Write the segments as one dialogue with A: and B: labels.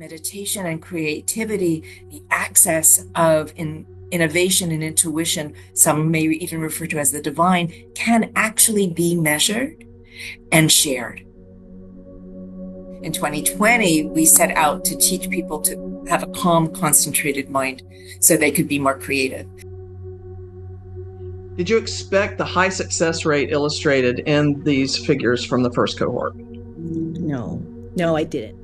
A: meditation and creativity, the access of innovation and intuition, some may even refer to as the divine, can actually be measured and shared. In 2020, we set out to teach people to have a calm, concentrated mind so they could be more creative.
B: Did you expect the high success rate illustrated in these figures from the first cohort?
C: No, I didn't.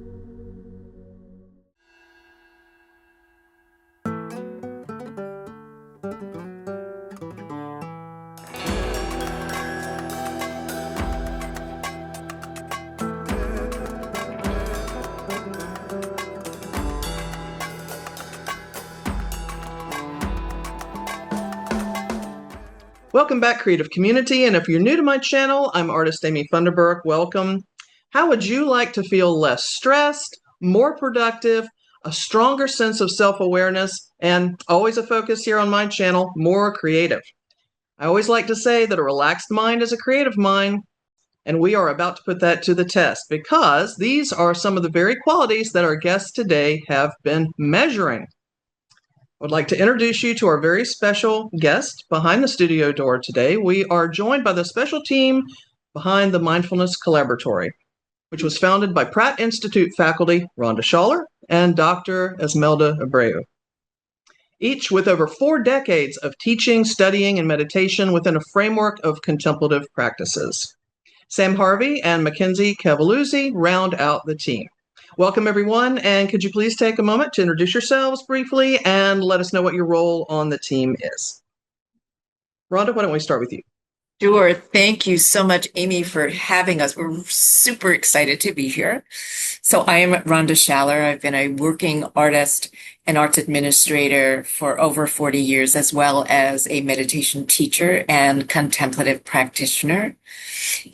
B: Welcome back, creative community. And if you're new to my channel, I'm artist Amy Funderburk. Welcome. How would you like to feel less stressed, more productive, a stronger sense of self-awareness, and always a focus here on my channel, more creative? I always like to say that a relaxed mind is a creative mind, and we are about to put that to the test because these are some of the very qualities that our guests today have been measuring. I would like to introduce you to our very special guest behind the studio door today. We are joined by the special team behind the Mindfulness Collaboratory, which was founded by Pratt Institute faculty Rhonda Schaller and Dr. Esmilda Abreu, each with over 4 decades of teaching, studying, and meditation within a framework of contemplative practices. Sam Harvey and Mackenzie Cavalluzzi round out the team. Welcome, everyone, and could you please take a moment to introduce yourselves briefly and let us know what your role on the team is? Rhonda, why don't we start with you?
A: Sure. Thank you so much, Amy, for having us. We're super excited to be here. So I am Rhonda Schaller. I've been a working artist and arts administrator for over 40 years, as well as a meditation teacher and contemplative practitioner.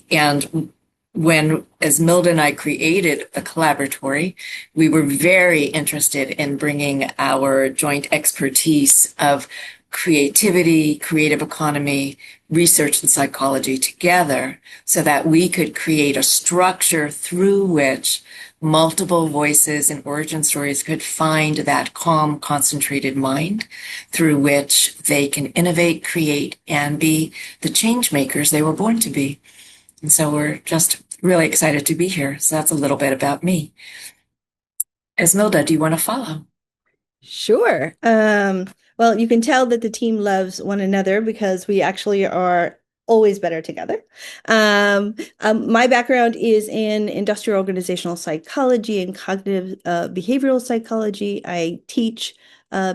A: And when Esmilda and I created the collaboratory, we were very interested in bringing our joint expertise of creativity, creative economy, research and psychology together so that we could create a structure through which multiple voices and origin stories could find that calm, concentrated mind through which they can innovate, create, and be the change makers they were born to be. And so we're just really excited to be here. So that's a little bit about me. Esmilda, do you want to follow?
C: Sure. Well, you can tell that the team loves one another because we actually are always better together. My background is in industrial organizational psychology and cognitive behavioral psychology. I teach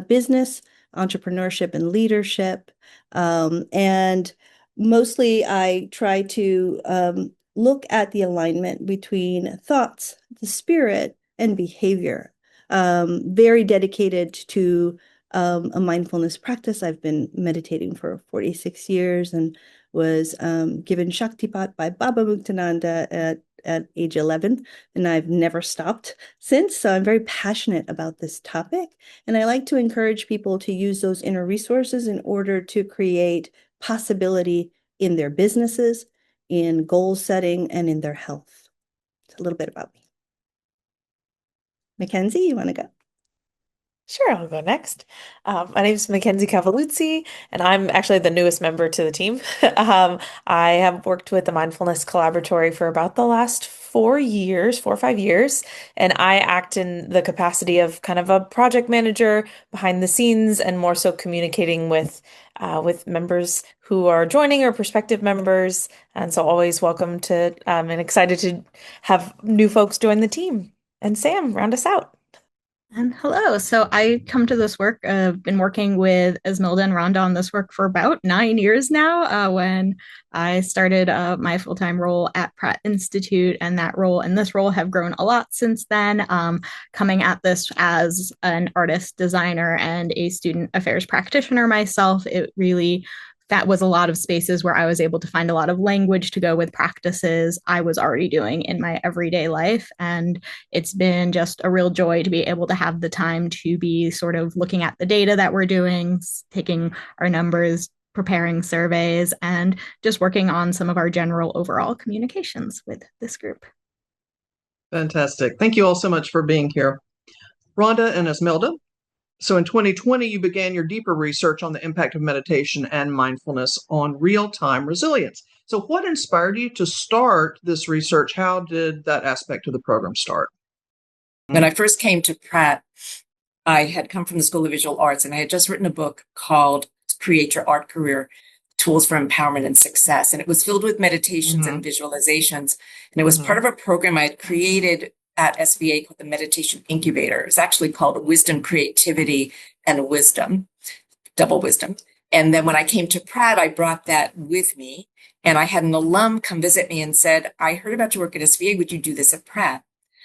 C: business, entrepreneurship, and leadership. And mostly I try to look at the alignment between thoughts, the spirit, and behavior. Very dedicated to a mindfulness practice. I've been meditating for 46 years and was given Shaktipat by Baba Muktananda at age 11, and I've never stopped since. So I'm very passionate about this topic, and I like to encourage people to use those inner resources in order to create possibility in their businesses, in goal setting, and in their health. It's a little bit about me. Mackenzie, you want to go?
D: Sure, I'll go next. My name is Mackenzie Cavalluzzi, and I'm actually the newest member to the team. I have worked with the Mindfulness Collaboratory for about the last 4 or 5 years, and I act in the capacity of kind of a project manager behind the scenes and more so communicating with members who are joining or prospective members. And so always welcome to and excited to have new folks join the team. And Sam, round us out.
E: And hello. So I come to this work. I've been working with Esmilda and Rhonda on this work for about 9 years now, when I started my full-time role at Pratt Institute, and that role and this role have grown a lot since then, coming at this as an artist, designer, and a student affairs practitioner myself. That was a lot of spaces where I was able to find a lot of language to go with practices I was already doing in my everyday life. And it's been just a real joy to be able to have the time to be sort of looking at the data that we're doing, taking our numbers, preparing surveys, and just working on some of our general overall communications with this group.
B: Fantastic. Thank you all so much for being here. Rhonda and Esmilda. So in 2020, you began your deeper research on the impact of meditation and mindfulness on real-time resilience. So what inspired you to start this research? How did that aspect of the program start?
A: When I first came to Pratt, I had come from the School of Visual Arts, and I had just written a book called Create Your Art Career, Tools for Empowerment and Success. And it was filled with meditations and visualizations. And it was part of a program I had created at SVA called the Meditation Incubator. It's actually called Wisdom, Creativity, and Wisdom, Double Wisdom. And then when I came to Pratt, I brought that with me. And I had an alum come visit me and said, I heard about your work at SVA. Would you do this at Pratt?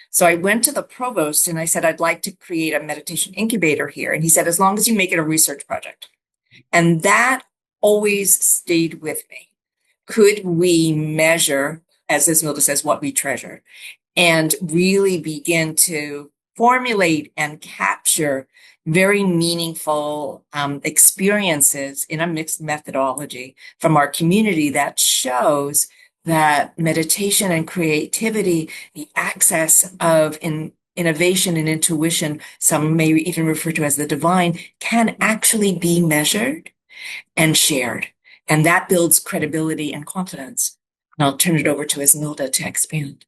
A: So I went to the provost and I said, I'd like to create a meditation incubator here. And he said, as long as you make it a research project. And that always stayed with me. Could we measure, as Esmilda says, what we treasure, and really begin to formulate and capture very meaningful experiences in a mixed methodology from our community that shows that meditation and creativity, the access of innovation and intuition, some may even refer to as the divine, can actually be measured and shared. And that builds credibility and confidence. And I'll turn it over to Esmilda to expand.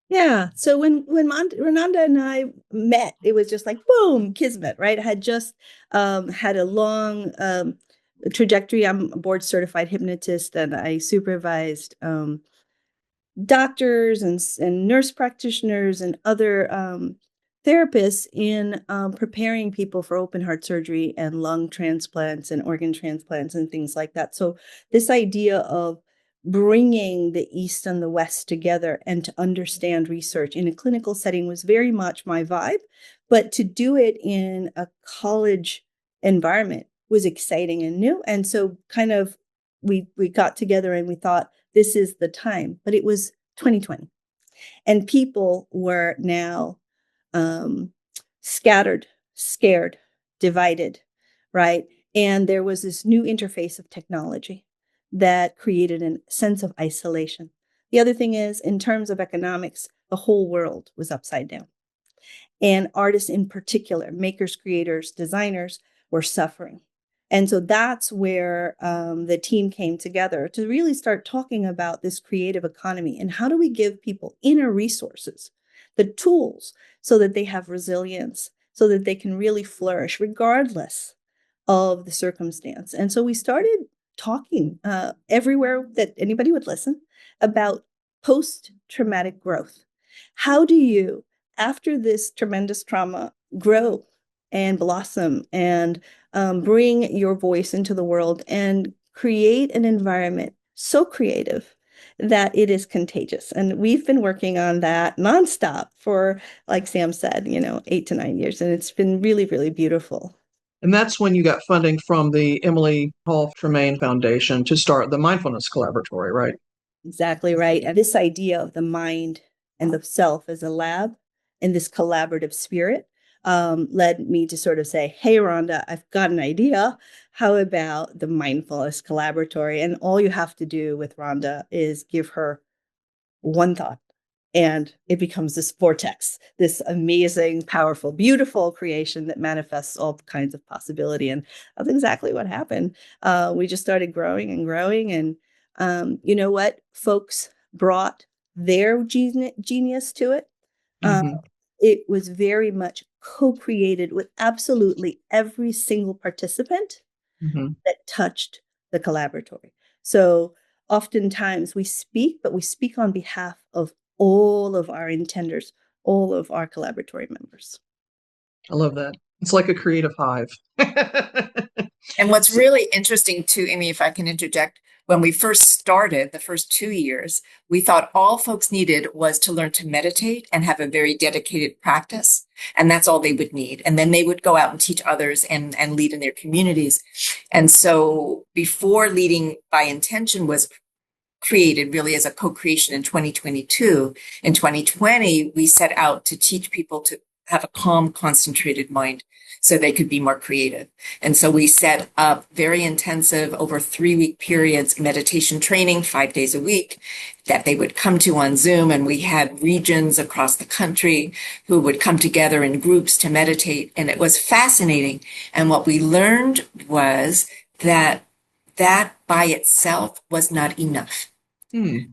C: Yeah. So when Rhonda and I met, it was just like, boom, kismet, right? I had just had a long trajectory. I'm a board certified hypnotist, and I supervised doctors and nurse practitioners and other therapists in preparing people for open heart surgery and lung transplants and organ transplants and things like that. So this idea of bringing the East and the West together and to understand research in a clinical setting was very much my vibe. But to do it in a college environment was exciting and new. And so kind of we got together and we thought, this is the time. But it was 2020. And people were now scattered, scared, divided, right? And there was this new interface of technology that created a sense of isolation. The other thing is, in terms of economics, the whole world was upside down. And artists in particular, makers, creators, designers, were suffering. And so that's where the team came together to really start talking about this creative economy and how do we give people inner resources, the tools, so that they have resilience, so that they can really flourish regardless of the circumstance. And so we started talking everywhere that anybody would listen about post-traumatic growth. How do you, after this tremendous trauma, grow and blossom and bring your voice into the world and create an environment so creative that it is contagious? And we've been working on that nonstop for, like Sam said, 8 to 9 years. And it's been really, really beautiful.
B: And that's when you got funding from the Emily Hall Tremaine Foundation to start the Mindfulness Collaboratory, right?
C: Exactly right. And this idea of the mind and the self as a lab and this collaborative spirit led me to sort of say, hey, Rhonda, I've got an idea. How about the Mindfulness Collaboratory? And all you have to do with Rhonda is give her one thought, and it becomes this vortex, this amazing, powerful, beautiful creation that manifests all kinds of possibility. And that's exactly what happened. We just started growing and growing. And you know what? Folks brought their genius to it. It was very much co-created with absolutely every single participant that touched the collaboratory. So oftentimes we speak, but we speak on behalf of all of our intenders, all of our collaboratory members.
B: I love that. It's like a creative hive.
A: And what's really interesting too, Amy, if I can interject, when we first started the first 2 years, we thought all folks needed was to learn to meditate and have a very dedicated practice. And that's all they would need. And then they would go out and teach others and lead in their communities. And so before Leading by Intention was created really as a co-creation in 2022, in 2020, we set out to teach people to have a calm, concentrated mind so they could be more creative. And so we set up very intensive, over 3-week periods, meditation training, 5 days a week, that they would come to on Zoom. And we had regions across the country who would come together in groups to meditate. And it was fascinating. And what we learned was that by itself was not enough.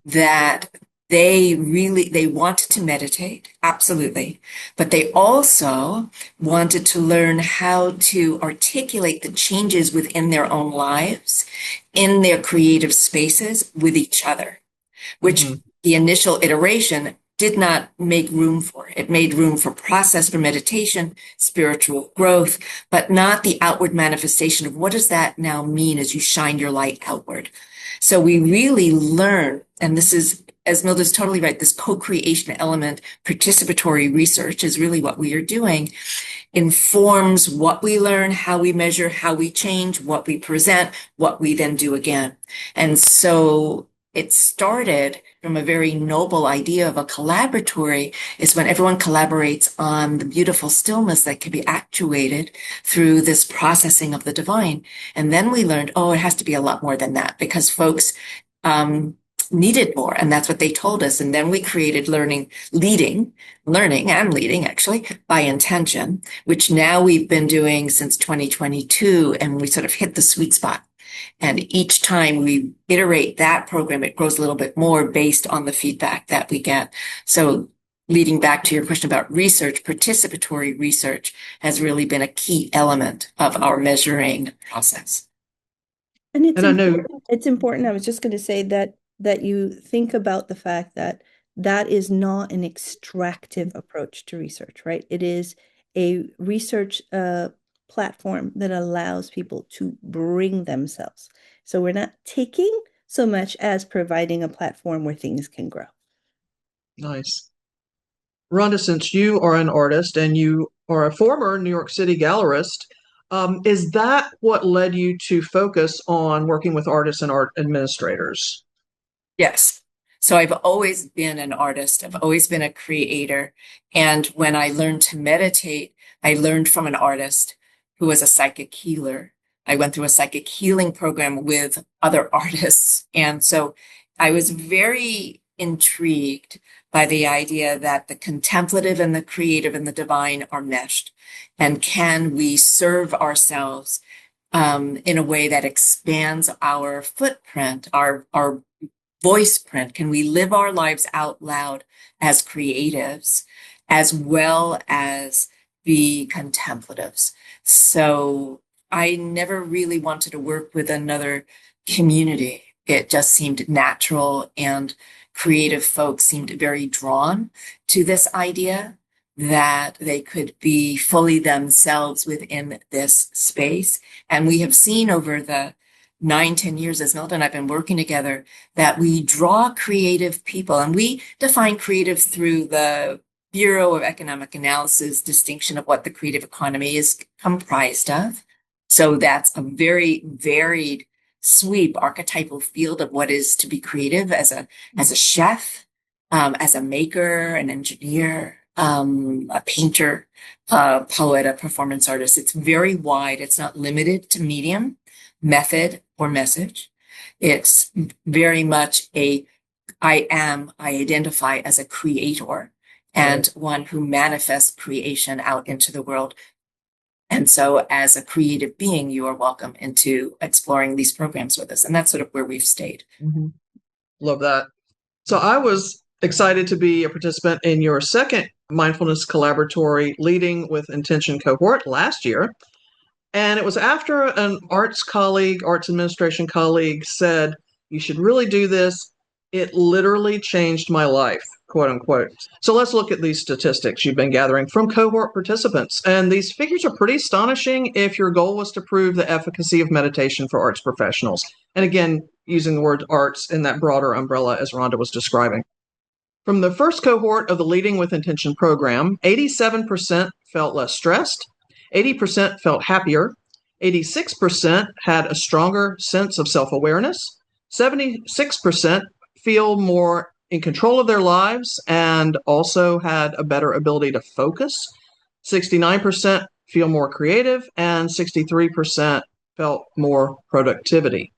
A: That they wanted to meditate, absolutely, but they also wanted to learn how to articulate the changes within their own lives, in their creative spaces with each other, which the initial iteration did not make room for. It made room for process, for meditation, spiritual growth, but not the outward manifestation of what does that now mean as you shine your light outward. So we really learn, and this is, Esmilda's totally right, this co-creation element, participatory research is really what we are doing, informs what we learn, how we measure, how we change, what we present, what we then do again. And so it started from a very noble idea of a collaboratory, is when everyone collaborates on the beautiful stillness that can be actuated through this processing of the divine. And then we learned, oh, it has to be a lot more than that, because folks needed more. And that's what they told us. And then we created learning and leading actually by intention, which now we've been doing since 2022. And we sort of hit the sweet spot. And each time we iterate that program, it grows a little bit more based on the feedback that we get. So leading back to your question about research, participatory research has really been a key element of our measuring process.
C: And it's important. I was just going to say that you think about the fact that that is not an extractive approach to research, right? It is a research platform that allows people to bring themselves. So we're not taking so much as providing a platform where things can grow.
B: Nice. Rhonda, since you are an artist and you are a former New York City gallerist, is that what led you to focus on working with artists and art administrators?
A: Yes. So I've always been an artist. I've always been a creator. And when I learned to meditate, I learned from an artist who was a psychic healer. I went through a psychic healing program with other artists. And so I was very intrigued by the idea that the contemplative and the creative and the divine are meshed. And can we serve ourselves in a way that expands our footprint, our voice print? Can we live our lives out loud as creatives as well as be contemplatives? So I never really wanted to work with another community. It just seemed natural, and creative folks seemed very drawn to this idea that they could be fully themselves within this space. And we have seen over the 9-10 years, as Esmilda and I've been working together, that we draw creative people, and we define creative through the Bureau of Economic Analysis distinction of what the creative economy is comprised of. So that's a very varied sweep, archetypal field of what is to be creative as a chef, as a maker, an engineer, a painter, a poet, a performance artist. It's very wide. It's not limited to medium, method, or message. It's very much I identify as a creator and one who manifests creation out into the world. And so as a creative being, you are welcome into exploring these programs with us. And that's sort of where we've stayed.
B: Mm-hmm. Love that. So I was excited to be a participant in your second Mindfulness Collaboratory Leading with Intention cohort last year. And it was after an arts administration colleague said, you should really do this. It literally changed my life, quote unquote. So let's look at these statistics you've been gathering from cohort participants. And these figures are pretty astonishing if your goal was to prove the efficacy of meditation for arts professionals. And again, using the word arts in that broader umbrella as Rhonda was describing. From the first cohort of the Leading with Intention program, 87% felt less stressed, 80% felt happier, 86% had a stronger sense of self-awareness, 76% feel more in control of their lives and also had a better ability to focus, 69% feel more creative, and 63% felt more productivity.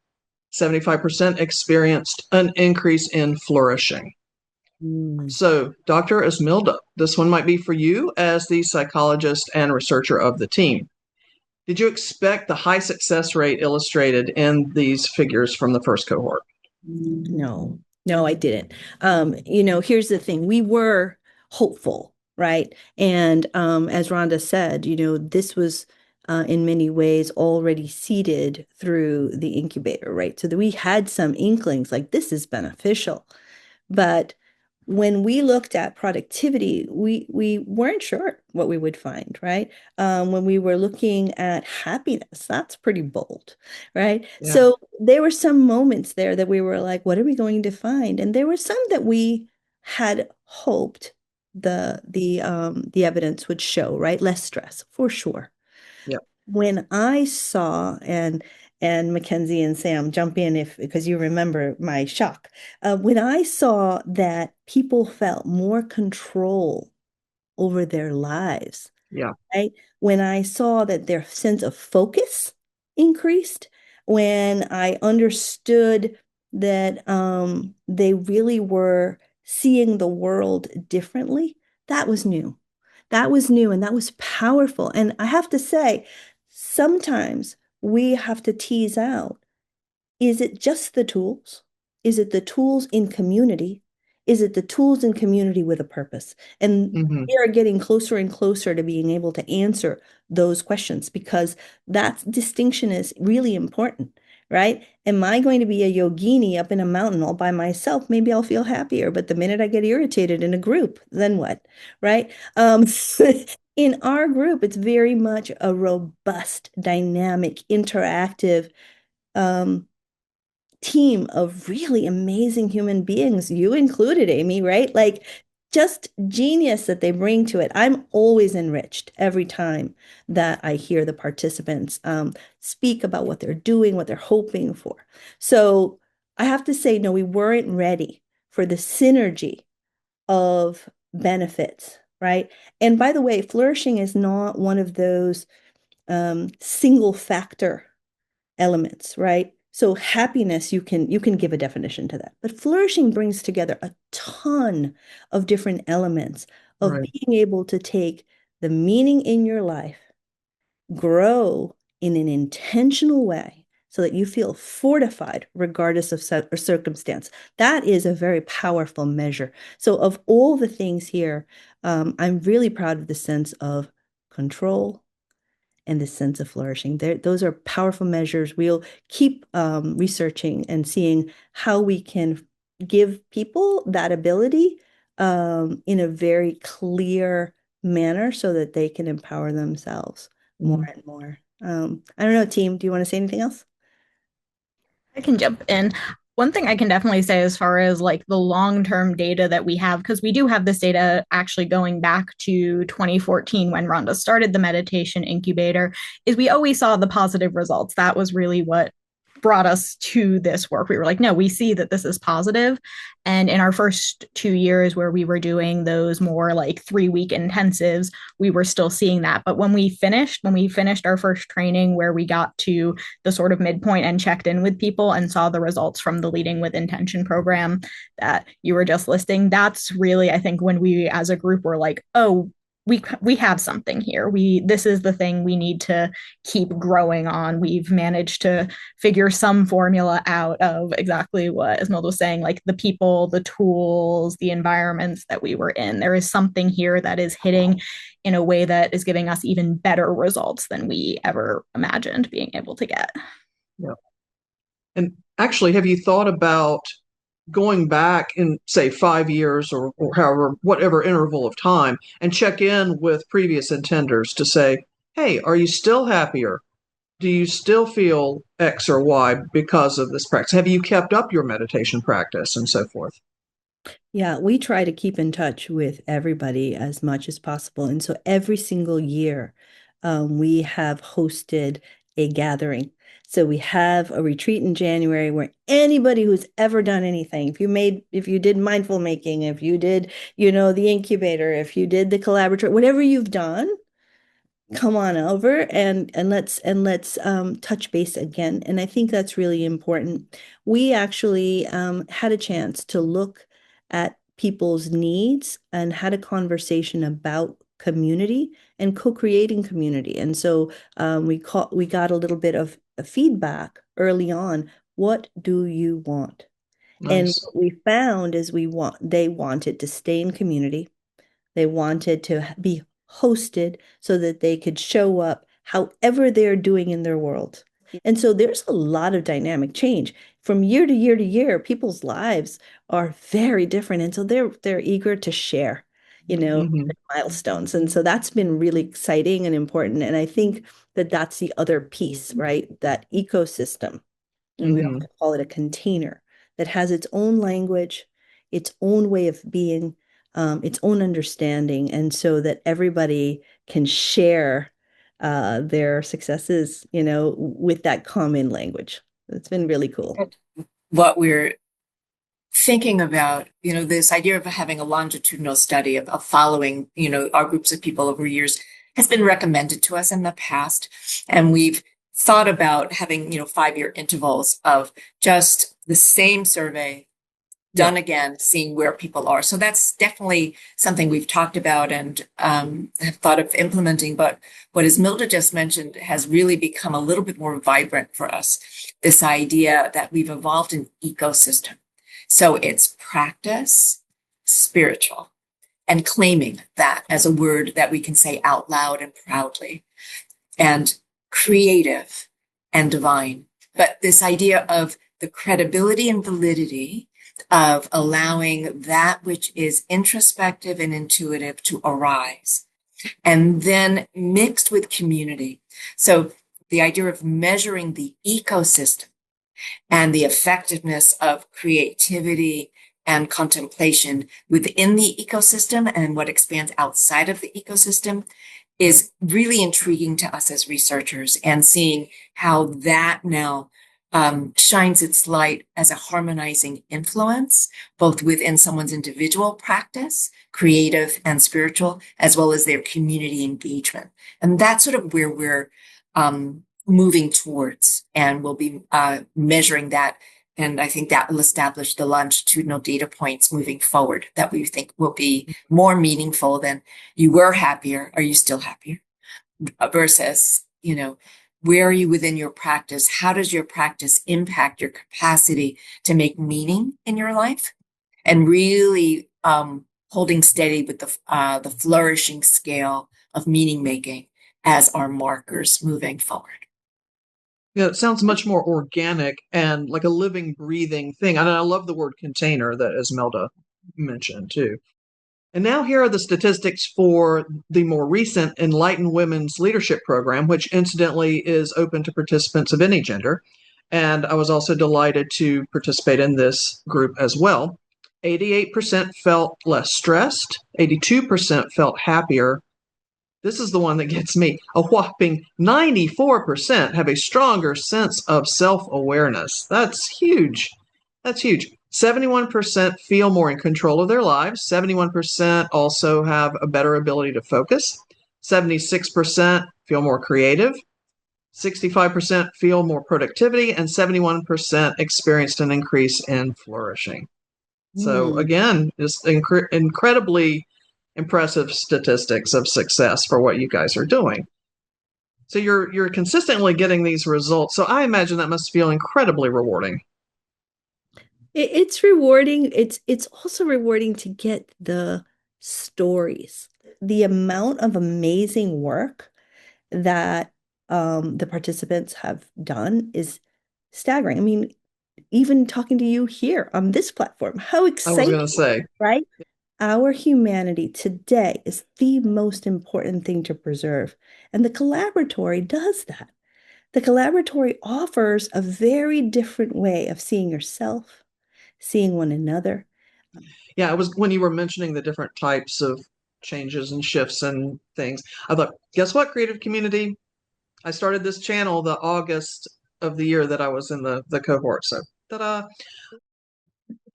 B: 75% experienced an increase in flourishing. So, Dr. Esmilda, this one might be for you as the psychologist and researcher of the team. Did you expect the high success rate illustrated in these figures from the first cohort?
C: No, no, I didn't. Here's the thing. We were hopeful, right? And as Rhonda said, this was in many ways already seeded through the incubator, right? So that we had some inklings like this is beneficial. But when we looked at productivity, we weren't sure what we would find, right? When we were looking at happiness, that's pretty bold, right?
B: Yeah.
C: So there were some moments there that we were like, what are we going to find? And there were some that we had hoped the evidence would show, right? Less stress, for sure.
B: Yeah.
C: When I saw, and Mackenzie and Sam, jump in if because you remember my shock. When I saw that people felt more control over their lives,
B: Yeah.
C: right? When I saw that their sense of focus increased, when I understood that they really were seeing the world differently, that was new. That was new and that was powerful. And I have to say, sometimes we have to tease out, is it just the tools? Is it the tools in community? Is it the tools in community with a purpose? And we are getting closer and closer to being able to answer those questions because that distinction is really important, right? Am I going to be a yogini up in a mountain all by myself? Maybe I'll feel happier, but the minute I get irritated in a group, then what, right? In our group, it's very much a robust, dynamic, interactive team of really amazing human beings, you included, Amy, right? Like just genius that they bring to it. I'm always enriched every time that I hear the participants speak about what they're doing, what they're hoping for. So I have to say, no, we weren't ready for the synergy of benefits, right? And by the way, flourishing is not one of those single factor elements, right? So happiness, you can give a definition to that. But flourishing brings together a ton of different elements of
B: Right.
C: being able to take the meaning in your life, grow in an intentional way so that you feel fortified regardless of circumstance. That is a very powerful measure. So of all the things here, I'm really proud of the sense of control, and the sense of flourishing. Those are powerful measures. We'll keep researching and seeing how we can give people that ability in a very clear manner so that they can empower themselves more and more. I don't know, team, do you want to say anything else?
E: I can jump in. One thing I can definitely say as far as like the long-term data that we have, because we do have this data actually going back to 2014 when Rhonda started the meditation incubator, is we always saw the positive results. That was really what brought us to this work. We were like, no, we see that this is positive. And in our first 2 years where we were doing those more like 3-week intensives, we were still seeing that. But when we finished our first training where we got to the sort of midpoint and checked in with people and saw the results from the Leading with Intention program that you were just listing, that's really, I think, when we as a group were like, oh, we have something here. This is the thing we need to keep growing on. We've managed to figure some formula out of exactly what Esmilda was saying, like the people, the tools, the environments that we were in. There is something here that is hitting in a way that is giving us even better results than we ever imagined being able to get.
B: Yeah. And actually, have you thought about going back in, say, 5 years or however, whatever interval of time and check in with previous intenders to say, hey, are you still happier? Do you still feel X or Y because of this practice? Have you kept up your meditation practice and so forth?
C: Yeah, we try to keep in touch with everybody as much as possible. And so every single year, we have hosted a gathering. So we have a retreat in January where anybody who's ever done anything, if you did mindful making, if you did, the incubator, if you did the collaboratory, whatever you've done, come on over and let's touch base again. And I think that's really important. We actually had a chance to look at people's needs and had a conversation about community and co-creating community. And so we got a little bit of feedback early on. What do you want? And
B: Nice.
C: what we found is they wanted to stay in community. They wanted to be hosted so that they could show up however they're doing in their world. And so there's a lot of dynamic change from year to year to year. People's lives are very different, and so they're eager to share,
B: Hmm.
C: milestones. And so that's been really exciting and important. And I think that that's the other piece, right? That ecosystem, and we
B: Hmm.
C: often call it a container that has its own language, its own way of being, its own understanding, and so that everybody can share their successes, with that common language. It's been really cool.
A: What we're thinking about, this idea of having a longitudinal study of following, our groups of people over years has been recommended to us in the past. And we've thought about having, 5-year intervals of just the same survey
B: Yeah.
A: done again, seeing where people are. So that's definitely something we've talked about and have thought of implementing. But what Esmilda just mentioned has really become a little bit more vibrant for us. This idea that we've evolved an ecosystem. So it's practice, spiritual, and claiming that as a word that we can say out loud and proudly, and creative and divine. But this idea of the credibility and validity of allowing that which is introspective and intuitive to arise, and then mixed with community. So the idea of measuring the ecosystem and the effectiveness of creativity and contemplation within the ecosystem and what expands outside of the ecosystem is really intriguing to us as researchers, and seeing how that now shines its light as a harmonizing influence, both within someone's individual practice, creative and spiritual, as well as their community engagement. And that's sort of where we're moving towards, and we'll be measuring that. And I think that will establish the longitudinal data points moving forward that we think will be more meaningful than you were happier, are you still happier? Versus, where are you within your practice? How does your practice impact your capacity to make meaning in your life? And really holding steady with the flourishing scale of meaning making as our markers moving forward.
B: Yeah, it sounds much more organic and like a living, breathing thing. And I love the word container that Esmelda mentioned too. And now here are the statistics for the more recent Enlightened Women's Leadership Program, which incidentally is open to participants of any gender. And I was also delighted to participate in this group as well. 88% felt less stressed, 82% felt happier. This is the one that gets me. A whopping 94% have a stronger sense of self-awareness. That's huge. That's huge. 71% feel more in control of their lives. 71% also have a better ability to focus. 76% feel more creative. 65% feel more productivity, and 71% experienced an increase in flourishing. So again, just incredibly impressive statistics of success for what you guys are doing. So you're consistently getting these results. So I imagine that must feel incredibly rewarding.
C: It's rewarding. It's also rewarding to get the stories, the amount of amazing work that the participants have done is staggering. I mean, even talking to you here on this platform, how
B: I was going
C: exciting,
B: to say,
C: right? Our humanity today is the most important thing to preserve. And the collaboratory does that. The collaboratory offers a very different way of seeing yourself, seeing one another.
B: yeah, it was when you were mentioning the different types of changes and shifts and things. I thought, guess what, creative community? I started this channel the August of the year that I was in the cohort. So, ta-da!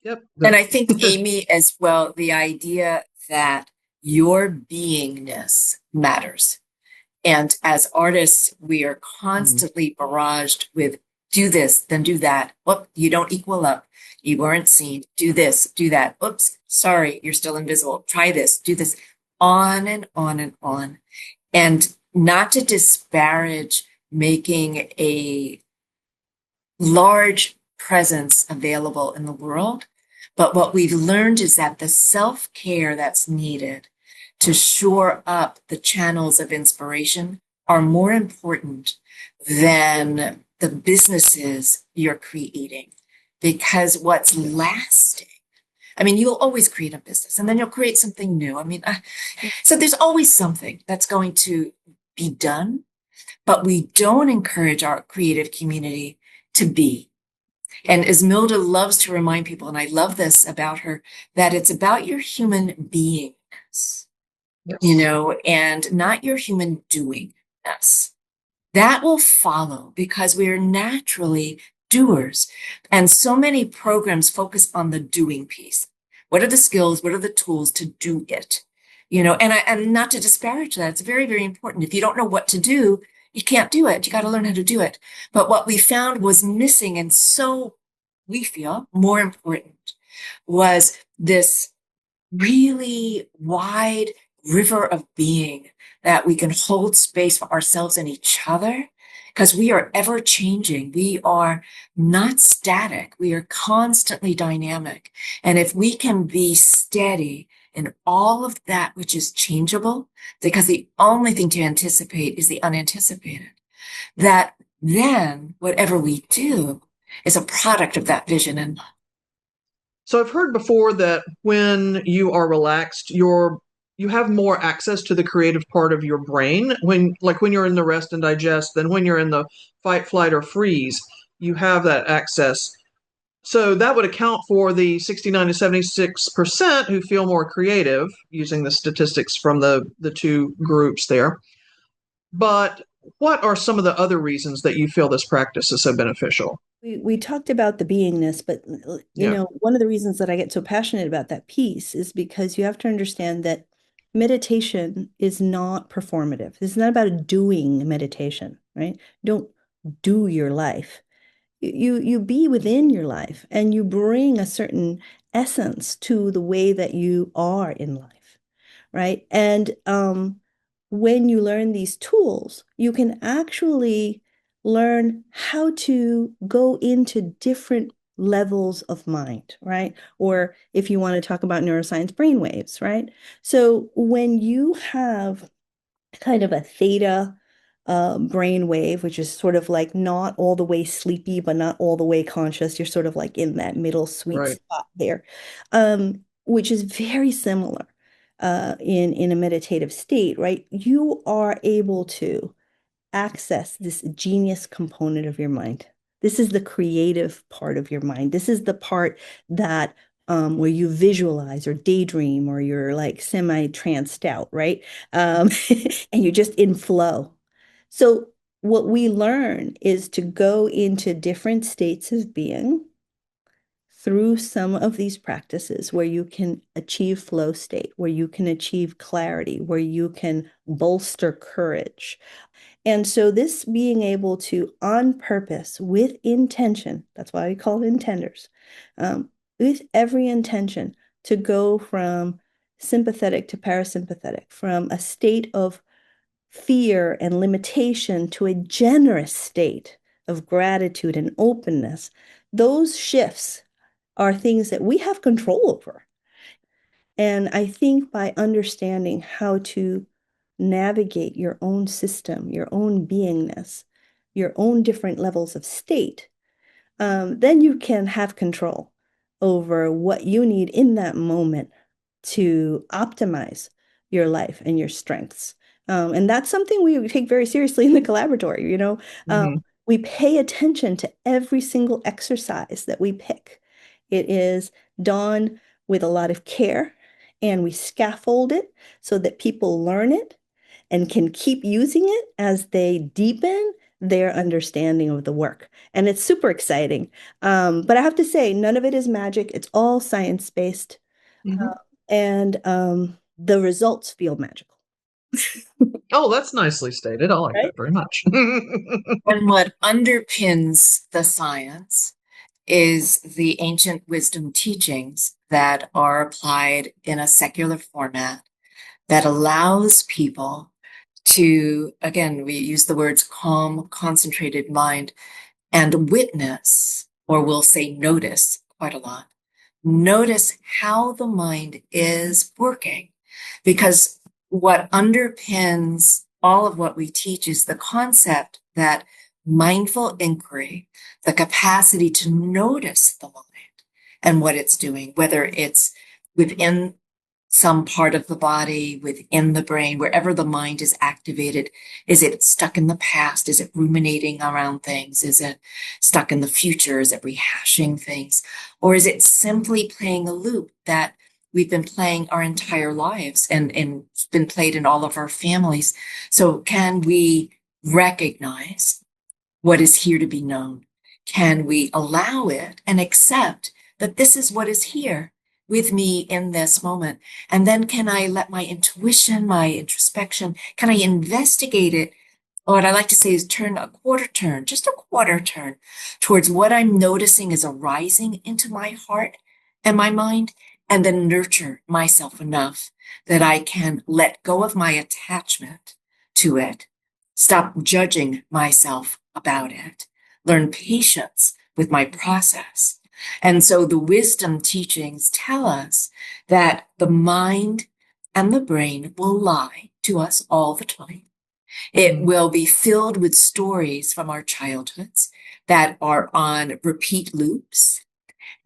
B: Yep.
A: And I think, Amy, as well, the idea that your beingness matters. And as artists, we are constantly barraged with do this, then do that. Whoop, you don't equal up. You weren't seen. Do this, do that. Oops, sorry, you're still invisible. Try this, do this. On and on and on. And not to disparage making a large presence available in the world, but what we've learned is that the self-care that's needed to shore up the channels of inspiration are more important than the businesses you're creating. Because what's lasting, I mean, you'll always create a business and then you'll create something new. I mean, so there's always something that's going to be done, but we don't encourage our creative community to be. And Esmilda loves to remind people, and I love this about her, that it's about your human beingness, and not your human doingness. That will follow because we are naturally doers. And so many programs focus on the doing piece. What are the skills? What are the tools to do it? And not to disparage that. It's very, very important. If you don't know what to do, you can't do it. You got to learn how to do it. But what we found was missing, and so we feel more important, was this really wide river of being that we can hold space for ourselves and each other, because we are ever changing. We are not static. We are constantly dynamic. And if we can be steady in all of that which is changeable, because the only thing to anticipate is the unanticipated, that then whatever we do is a product of that vision. And
B: so I've heard before that when you are relaxed, you have more access to the creative part of your brain when you're in the rest and digest than when you're in the fight, flight, or freeze. You have that access. So that would account for the 69 to 76% who feel more creative, using the statistics from the two groups there. But what are some of the other reasons that you feel this practice is so beneficial?
C: We talked about the beingness, but one of the reasons that I get so passionate about that piece is because you have to understand that meditation is not performative. It's not about a doing meditation, right? Don't do your life. You be within your life and you bring a certain essence to the way that you are in life, right? And when you learn these tools, you can actually learn how to go into different levels of mind, right? Or if you want to talk about neuroscience, brainwaves, right? So when you have kind of a theta brain wave, which is sort of like not all the way sleepy, but not all the way conscious. You're sort of like in that middle sweet
B: Right.
C: spot there, which is very similar in a meditative state, right? You are able to access this genius component of your mind. This is the creative part of your mind. This is the part that where you visualize or daydream or you're like semi-tranced out, right? And you're just in flow. So what we learn is to go into different states of being through some of these practices where you can achieve flow state, where you can achieve clarity, where you can bolster courage. And so this being able to, on purpose, with intention, that's why we call it intenders, with every intention to go from sympathetic to parasympathetic, from a state of fear and limitation to a generous state of gratitude and openness, those shifts are things that we have control over. And I think by understanding how to navigate your own system, your own beingness, your own different levels of state, then you can have control over what you need in that moment to optimize your life and your strengths. And that's something we take very seriously in the collaboratory. We pay attention to every single exercise that we pick. It is done with a lot of care, and we scaffold it so that people learn it and can keep using it as they deepen their understanding of the work. And it's super exciting. But I have to say, none of it is magic. It's all science-based.
B: Mm-hmm.
C: And the results feel magical.
B: Oh, that's nicely stated. I like
C: Right?
B: that very much.
A: And what underpins the science is the ancient wisdom teachings that are applied in a secular format that allows people to, again, we use the words calm, concentrated mind, and witness, or we'll say notice quite a lot. Notice how the mind is working, because what underpins all of what we teach is the concept that mindful inquiry, the capacity to notice the mind and what it's doing, whether it's within some part of the body, within the brain, wherever the mind is activated. Is it stuck in the past? Is it ruminating around things? Is it stuck in the future? Is it rehashing things? Or is it simply playing a loop that we've been playing our entire lives and it's been played in all of our families? So can we recognize what is here to be known? Can we allow it and accept that this is what is here with me in this moment? And then can I let my intuition, my introspection, can I investigate it? Or what I like to say is turn a quarter turn, just a quarter turn towards what I'm noticing is arising into my heart and my mind, and then nurture myself enough that I can let go of my attachment to it, stop judging myself about it, learn patience with my process. And so the wisdom teachings tell us that the mind and the brain will lie to us all the time. It will be filled with stories from our childhoods that are on repeat loops,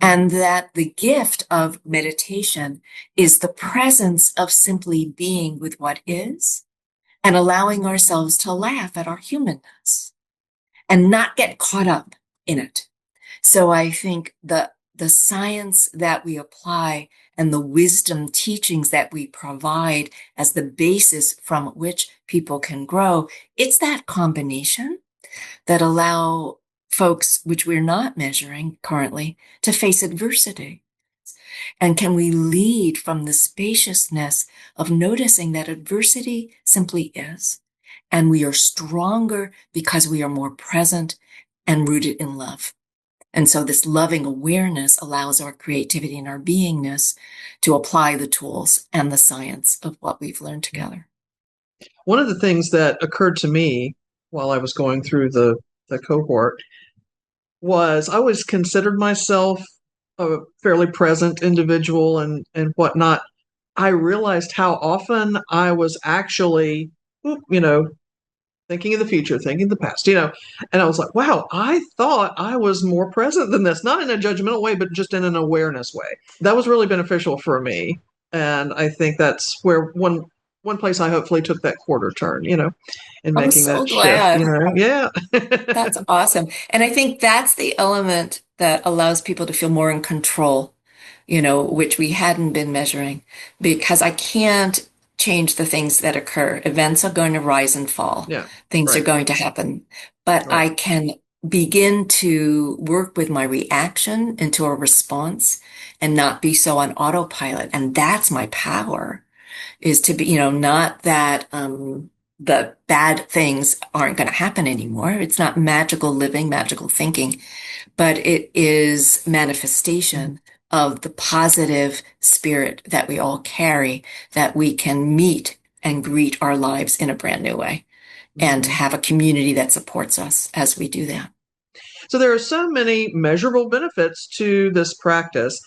A: and that the gift of meditation is the presence of simply being with what is and allowing ourselves to laugh at our humanness and not get caught up in it. So I think the science that we apply and the wisdom teachings that we provide as the basis from which people can grow, it's that combination that allow folks, which we're not measuring currently, to face adversity. And can we lead from the spaciousness of noticing that adversity simply is, and we are stronger because we are more present and rooted in love. And so this loving awareness allows our creativity and our beingness to apply the tools and the science of what we've learned together.
B: One of the things that occurred to me while I was going through the cohort was I always considered myself a fairly present individual and whatnot. I realized how often I was actually, thinking of the future, thinking of the past, and I was like, wow, I thought I was more present than this, not in a judgmental way, but just in an awareness way. That was really beneficial for me. And I think that's where one place I hopefully took that quarter turn, in
A: I'm
B: making
A: so
B: that shift,
A: glad.
B: Yeah.
A: That's awesome. And I think that's the element that allows people to feel more in control, which we hadn't been measuring, because I can't change the things that occur. Events are going to rise and fall.
B: Yeah.
A: Things are
B: Right.
A: going to happen, but
B: Right.
A: I can begin to work with my reaction into a response and not be so on autopilot. And that's my power, is to be, not that, the bad things aren't going to happen anymore. It's not magical living, magical thinking, but it is manifestation of the positive spirit that we all carry, that we can meet and greet our lives in a brand new way and have a community that supports us as we do that.
B: So there are so many measurable benefits to this practice.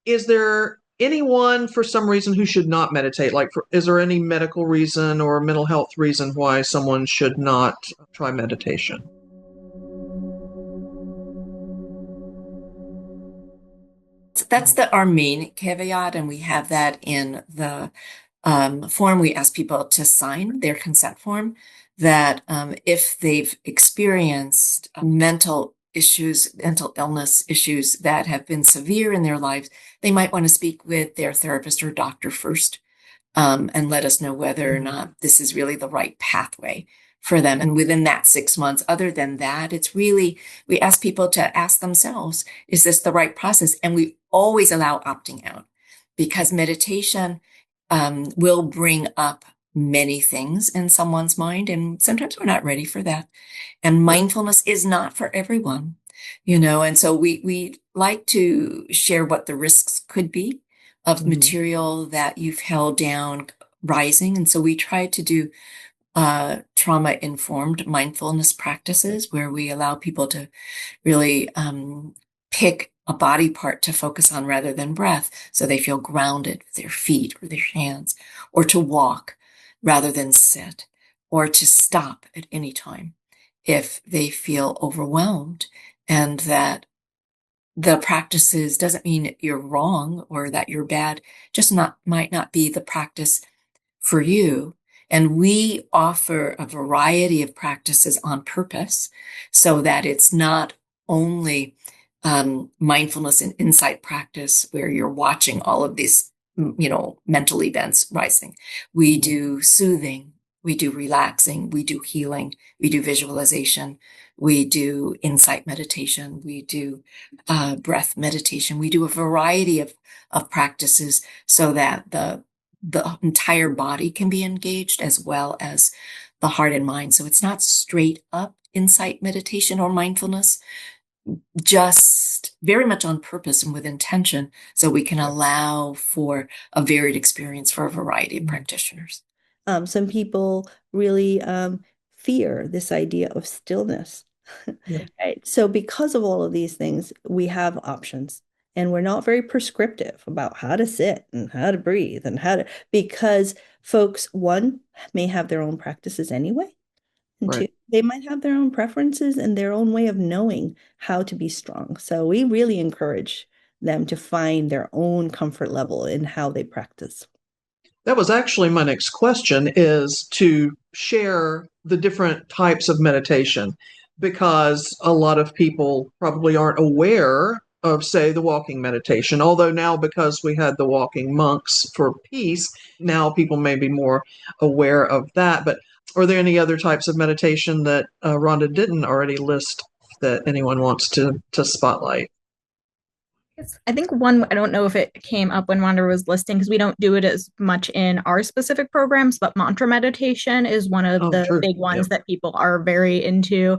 B: Is there anyone for some reason who should not meditate? Is there any medical reason or mental health reason why someone should not try meditation?
A: That's our main caveat, and we have that in the form. We ask people to sign their consent form that if they've experienced mental issues, mental illness issues that have been severe in their lives, they might want to speak with their therapist or doctor first, and let us know whether or not this is really the right pathway for them. And within that 6 months, other than that, it's really, we ask people to ask themselves, is this the right process? And we always allow opting out, because meditation will bring up many things in someone's mind, and sometimes we're not ready for that. And mindfulness is not for everyone, and so we like to share what the risks could be of material that you've held down rising. And so we try to do trauma-informed mindfulness practices where we allow people to really pick a body part to focus on rather than breath, so they feel grounded with their feet or their hands, or to walk rather than sit, or to stop at any time if they feel overwhelmed. And that the practices doesn't mean you're wrong or that you're bad, just might not be the practice for you. And we offer a variety of practices on purpose so that it's not only mindfulness and insight practice where you're watching all of these, mental events rising. We do soothing, we do relaxing, we do healing, we do visualization, we do insight meditation, we do breath meditation. We do a variety of practices so that the entire body can be engaged as well as the heart and mind. So it's not straight up insight meditation or mindfulness, just very much on purpose and with intention, so we can allow for a varied experience for a variety of practitioners.
C: Some people really fear this idea of stillness.
B: Yeah.
C: Right. So because of all of these things, we have options. And we're not very prescriptive about how to sit and how to breathe and because folks, one, may have their own practices anyway. And two,
B: Right.
C: they might have their own preferences and their own way of knowing how to be strong. So we really encourage them to find their own comfort level in how they practice.
B: That was actually my next question, is to share the different types of meditation, because a lot of people probably aren't aware of, say, the walking meditation. Although now, because we had the walking monks for peace, now people may be more aware of that. But are there any other types of meditation that Rhonda didn't already list that anyone wants to spotlight?
E: I think one, I don't know if it came up when Rhonda was listing because we don't do it as much in our specific programs, but mantra meditation is one of
B: Oh,
E: the
B: true.
E: big ones
B: Yep.
E: that people are very into.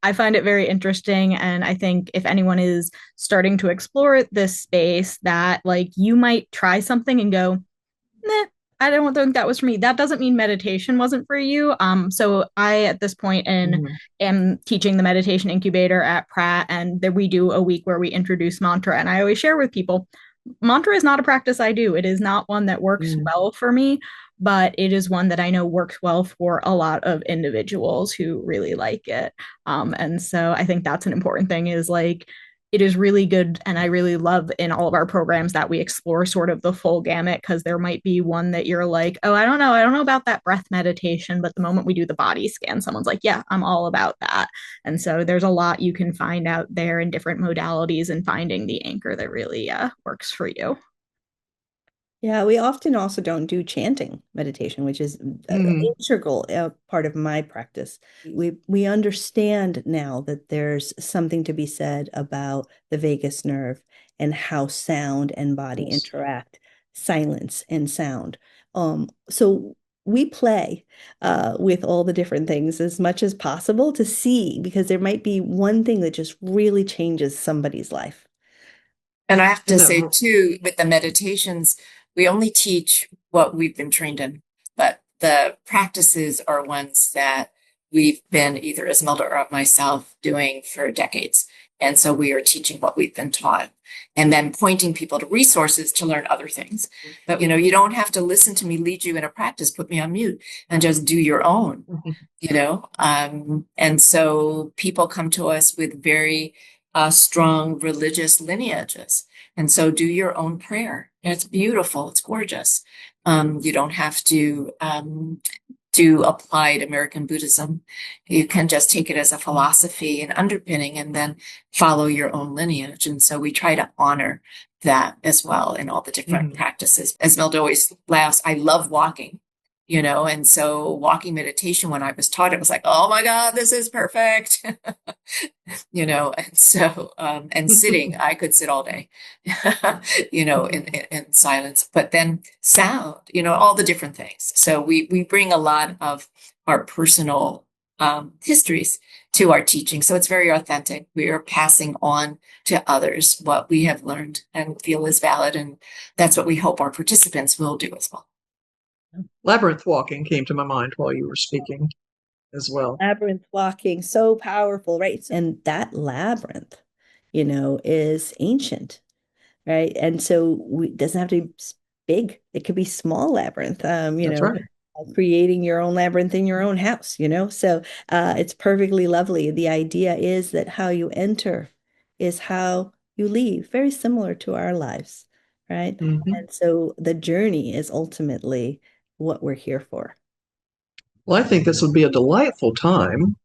E: I find it very interesting. And I think if anyone is starting to explore this space, that like you might try something and go, nah, I don't think that was for me. That doesn't mean meditation wasn't for you. So I at this point am teaching the meditation incubator at Pratt, and there we do a week where we introduce mantra. And I always share with people, mantra is not a practice I do. It is not one that works well for me, but it is one that I know works well for a lot of individuals who really like it. And so I think that's an important thing is like it is really good. And I really love in all of our programs that we explore sort of the full gamut because there might be one that you're like, oh, I don't know. I don't know about that breath meditation. But the moment we do the body scan, someone's like, yeah, I'm all about that. And so there's a lot you can find out there in different modalities and finding the anchor that really works for you.
C: Yeah, we often also don't do chanting meditation, which is an integral part of my practice. We understand now that there's something to be said about the vagus nerve and how sound and body
B: Yes.
C: interact, silence and sound. So we play with all the different things as much as possible to see, because there might be one thing that just really changes somebody's life.
A: And I have to
B: Isn't
A: say
B: that
A: too, with the meditations, we only teach what we've been trained in, but the practices are ones that we've been either Esmilda or myself doing for decades. And so we are teaching what we've been taught and then pointing people to resources to learn other things. But, you don't have to listen to me lead you in a practice, put me on mute and just do your own, and so people come to us with very strong religious lineages. And so do your own prayer. It's beautiful. It's gorgeous. You don't have to do applied American Buddhism. You can just take it as a philosophy and underpinning and then follow your own lineage. And so we try to honor that as well in all the different practices. As Esmilda always laughs, I love walking. And so walking meditation, when I was taught, it was like, oh my God, this is perfect. And so, and sitting, I could sit all day, in silence, but then sound, all the different things. So we bring a lot of our personal histories to our teaching. So it's very authentic. We are passing on to others what we have learned and feel is valid. And that's what we hope our participants will do as well.
B: Labyrinth walking came to my mind while you were speaking as well.
C: Labyrinth walking, so powerful, right? And that labyrinth, is ancient, right? And so it doesn't have to be big. It could be small labyrinth,
B: That's right.
C: creating your own labyrinth in your own house, So it's perfectly lovely. The idea is that how you enter is how you leave, very similar to our lives, right?
B: Mm-hmm.
C: And so the journey is ultimately what we're here for.
B: Well, I think this would be a delightful time,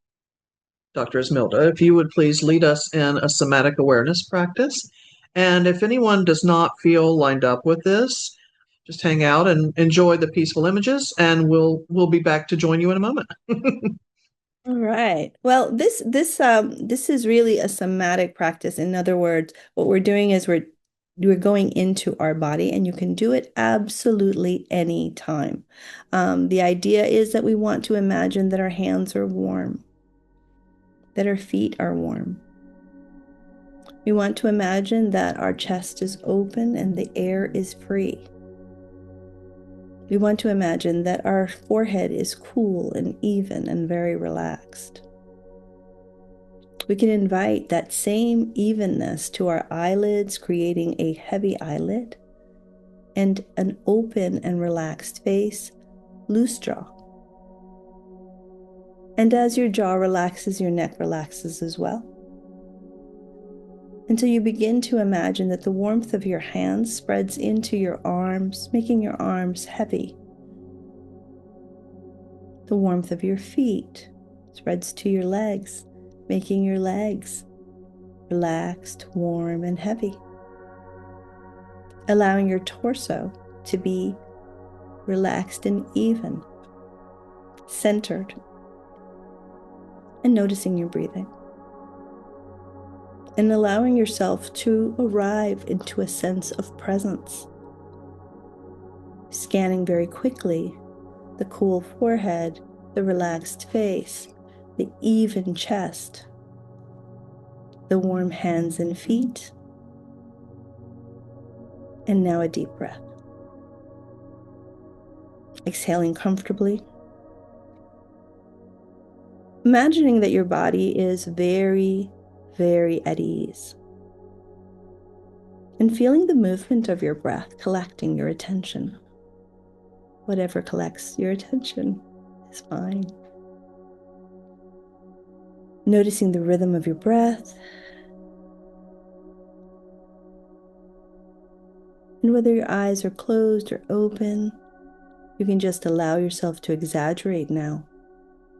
B: Dr. Esmilda, if you would please lead us in a somatic awareness practice. And if anyone does not feel lined up with this, just hang out and enjoy the peaceful images, and we'll be back to join you in a moment.
C: All right. Well, this is really a somatic practice. In other words, what we're doing is we're going into our body, and you can do it absolutely any time. The idea is that we want to imagine that our hands are warm, that our feet are warm. We want to imagine that our chest is open and the air is free. We want to imagine that our forehead is cool and even and very relaxed. We can invite that same evenness to our eyelids, creating a heavy eyelid and an open and relaxed face, loose jaw. And as your jaw relaxes, your neck relaxes as well. Until you begin to imagine that the warmth of your hands spreads into your arms, making your arms heavy. The warmth of your feet spreads to your legs, making your legs relaxed, warm, and heavy. Allowing your torso to be relaxed and even, centered, and noticing your breathing. And allowing yourself to arrive into a sense of presence. Scanning very quickly the cool forehead, the relaxed face, the even chest, the warm hands and feet, and now a deep breath. Exhaling comfortably. Imagining that your body is very, very at ease. And feeling the movement of your breath collecting your attention. Whatever collects your attention is fine. Noticing the rhythm of your breath. And whether your eyes are closed or open, you can just allow yourself to exaggerate now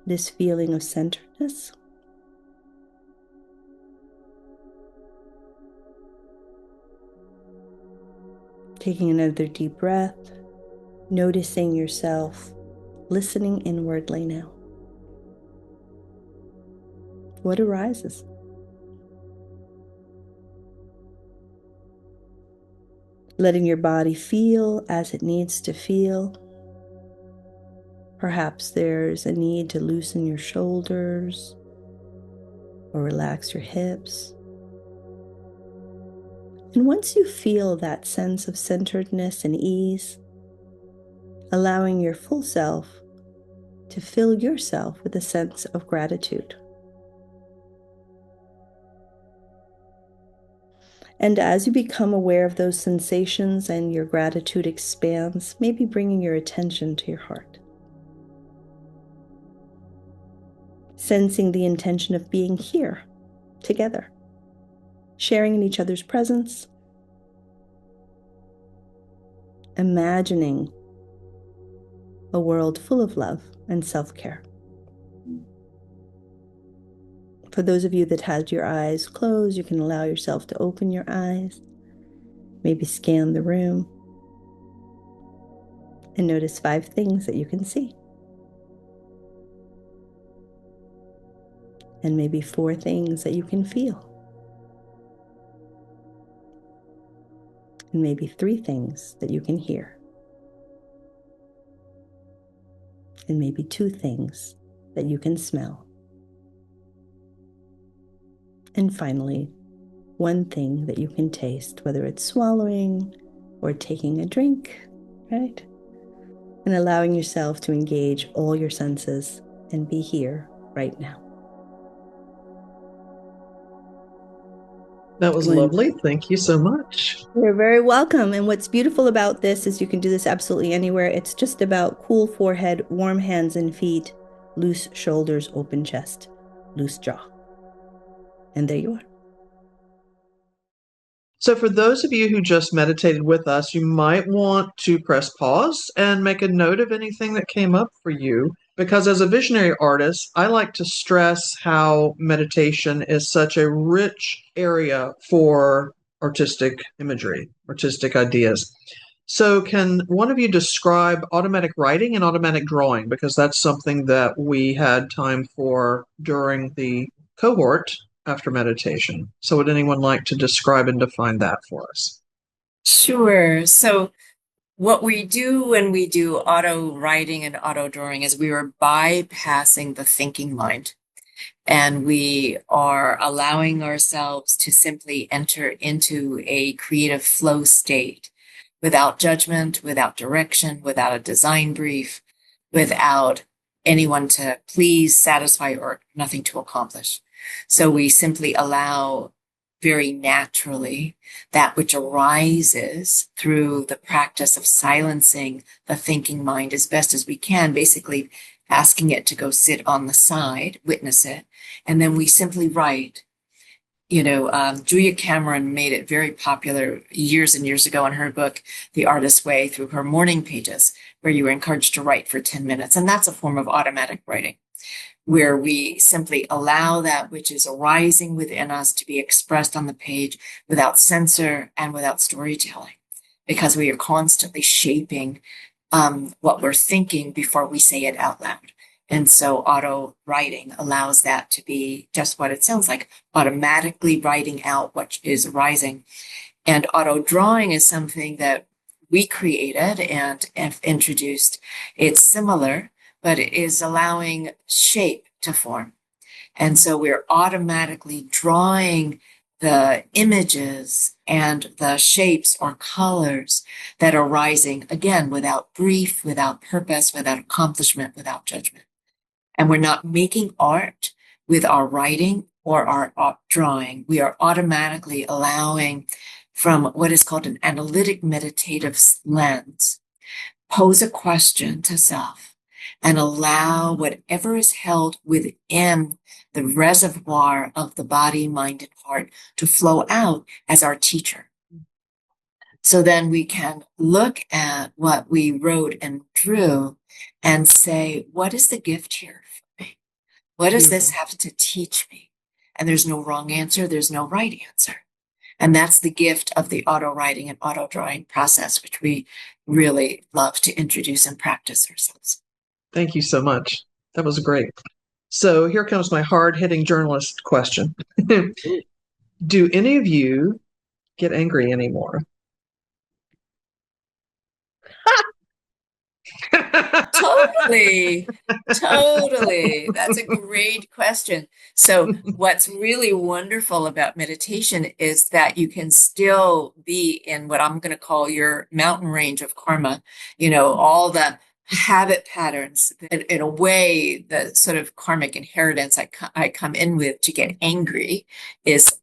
C: this feeling of centeredness. Taking another deep breath, noticing yourself, listening inwardly now. What arises? Letting your body feel as it needs to feel. Perhaps there's a need to loosen your shoulders or relax your hips. And once you feel that sense of centeredness and ease, allowing your full self to fill yourself with a sense of gratitude. And as you become aware of those sensations and your gratitude expands, maybe bringing your attention to your heart. Sensing the intention of being here together, sharing in each other's presence, imagining a world full of love and self-care. For those of you that had your eyes closed, you can allow yourself to open your eyes, maybe scan the room. And notice 5 things that you can see. And maybe 4 things that you can feel. And maybe 3 things that you can hear. And maybe 2 things that you can smell. And finally, 1 thing that you can taste, whether it's swallowing or taking a drink, right? And allowing yourself to engage all your senses and be here right now.
B: That was lovely. Thank you so much.
C: You're very welcome. And what's beautiful about this is you can do this absolutely anywhere. It's just about cool forehead, warm hands and feet, loose shoulders, open chest, loose jaw. And there you are.
B: So for those of you who just meditated with us, you might want to press pause and make a note of anything that came up for you. Because as a visionary artist, I like to stress how meditation is such a rich area for artistic imagery, artistic ideas. So can one of you describe automatic writing and automatic drawing? Because that's something that we had time for during the cohort after meditation. So would anyone like to describe and define that for us?
A: Sure. So what we do when we do auto writing and auto drawing is we are bypassing the thinking mind, and we are allowing ourselves to simply enter into a creative flow state without judgment, without direction, without a design brief, without anyone to please, satisfy, or nothing to accomplish. So we simply allow very naturally that which arises through the practice of silencing the thinking mind as best as we can, basically asking it to go sit on the side, witness it, and then we simply write. Julia Cameron made it very popular years and years ago in her book, The Artist's Way, through her morning pages, where you were encouraged to write for 10 minutes. And that's a form of automatic writing, where we simply allow that which is arising within us to be expressed on the page without censor and without storytelling, because we are constantly shaping what we're thinking before we say it out loud. And so auto writing allows that to be just what it sounds like, automatically writing out what is arising. And auto drawing is something that we created and have introduced. It's similar, but it is allowing shape to form. And so we're automatically drawing the images and the shapes or colors that are rising, again, without brief, without purpose, without accomplishment, without judgment. And we're not making art with our writing or our drawing. We are automatically allowing, from what is called an analytic meditative lens, pose a question to self and allow whatever is held within the reservoir of the body, mind, and heart to flow out as our teacher. So then we can look at what we wrote and drew and say, what is the gift here for me? What does this have to teach me? And there's no wrong answer. There's no right answer. And that's the gift of the auto writing and auto drawing process, which we really love to introduce and practice ourselves.
B: Thank you so much. That was great. So here comes my hard-hitting journalist question. Do any of you get angry anymore?
A: Totally. That's a great question. So what's really wonderful about meditation is that you can still be in what I'm going to call your mountain range of karma, all the habit patterns. In a way, the sort of karmic inheritance I come in with to get angry is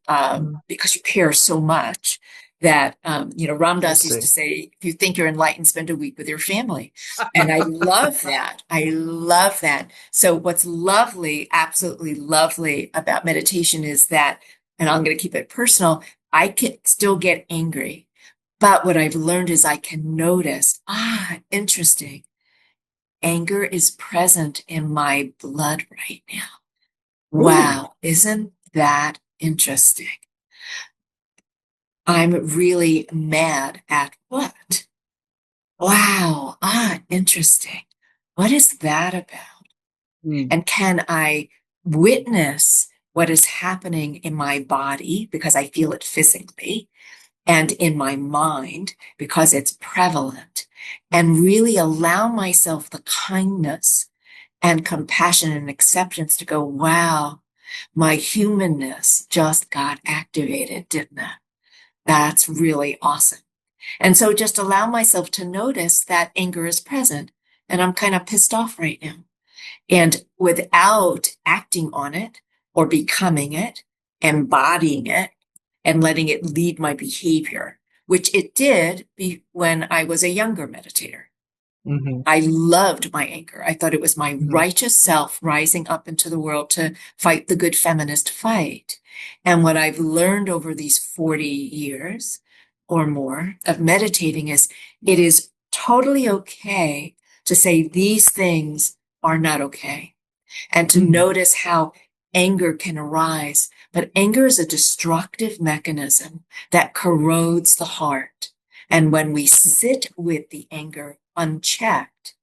A: because you care so much that, Ram Dass used to say, if you think you're enlightened, spend a week with your family. And I love that. So what's lovely, absolutely lovely about meditation is that, and I'm going to keep it personal, I can still get angry. But what I've learned is I can notice, interesting. Anger is present in my blood right now. Wow. Isn't that interesting? I'm really mad at what? Wow. Ah, interesting. What is that about?
B: Mm.
A: And can I witness what is happening in my body because I feel it physically and in my mind because it's prevalent, and really allow myself the kindness and compassion and acceptance to go, wow, my humanness just got activated, didn't it? That's really awesome. And so just allow myself to notice that anger is present and I'm kind of pissed off right now. And without acting on it or becoming it, embodying it, and letting it lead my behavior, which it did when I was a younger meditator.
B: Mm-hmm.
A: I loved my anger. I thought it was my
B: Mm-hmm.
A: righteous self rising up into the world to fight the good feminist fight. And what I've learned over these 40 years or more of meditating is it is totally okay to say these things are not okay and to
B: Mm.
A: notice how anger can arise. But anger is a destructive mechanism that corrodes the heart. And when we sit with the anger unchecked,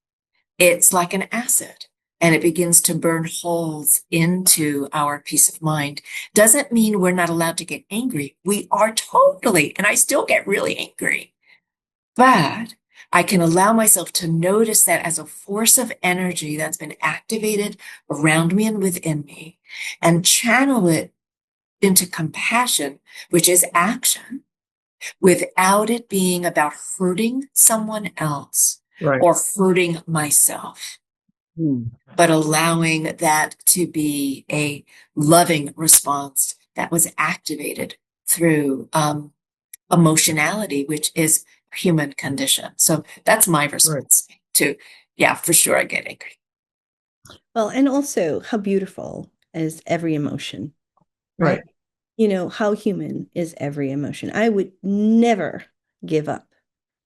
A: it's like an acid and it begins to burn holes into our peace of mind. Doesn't mean we're not allowed to get angry. We are totally, and I still get really angry. But I can allow myself to notice that as a force of energy that's been activated around me and within me, and channel it into compassion, which is action, without it being about hurting someone else
B: Right.
A: or hurting myself,
B: Mm.
A: but allowing that to be a loving response that was activated through emotionality, which is human condition. So that's my
B: Right.
A: response to, yeah, for sure, I get angry.
C: Well, and also how beautiful is every emotion, right?
B: Right.
C: How human is every emotion. I would never give up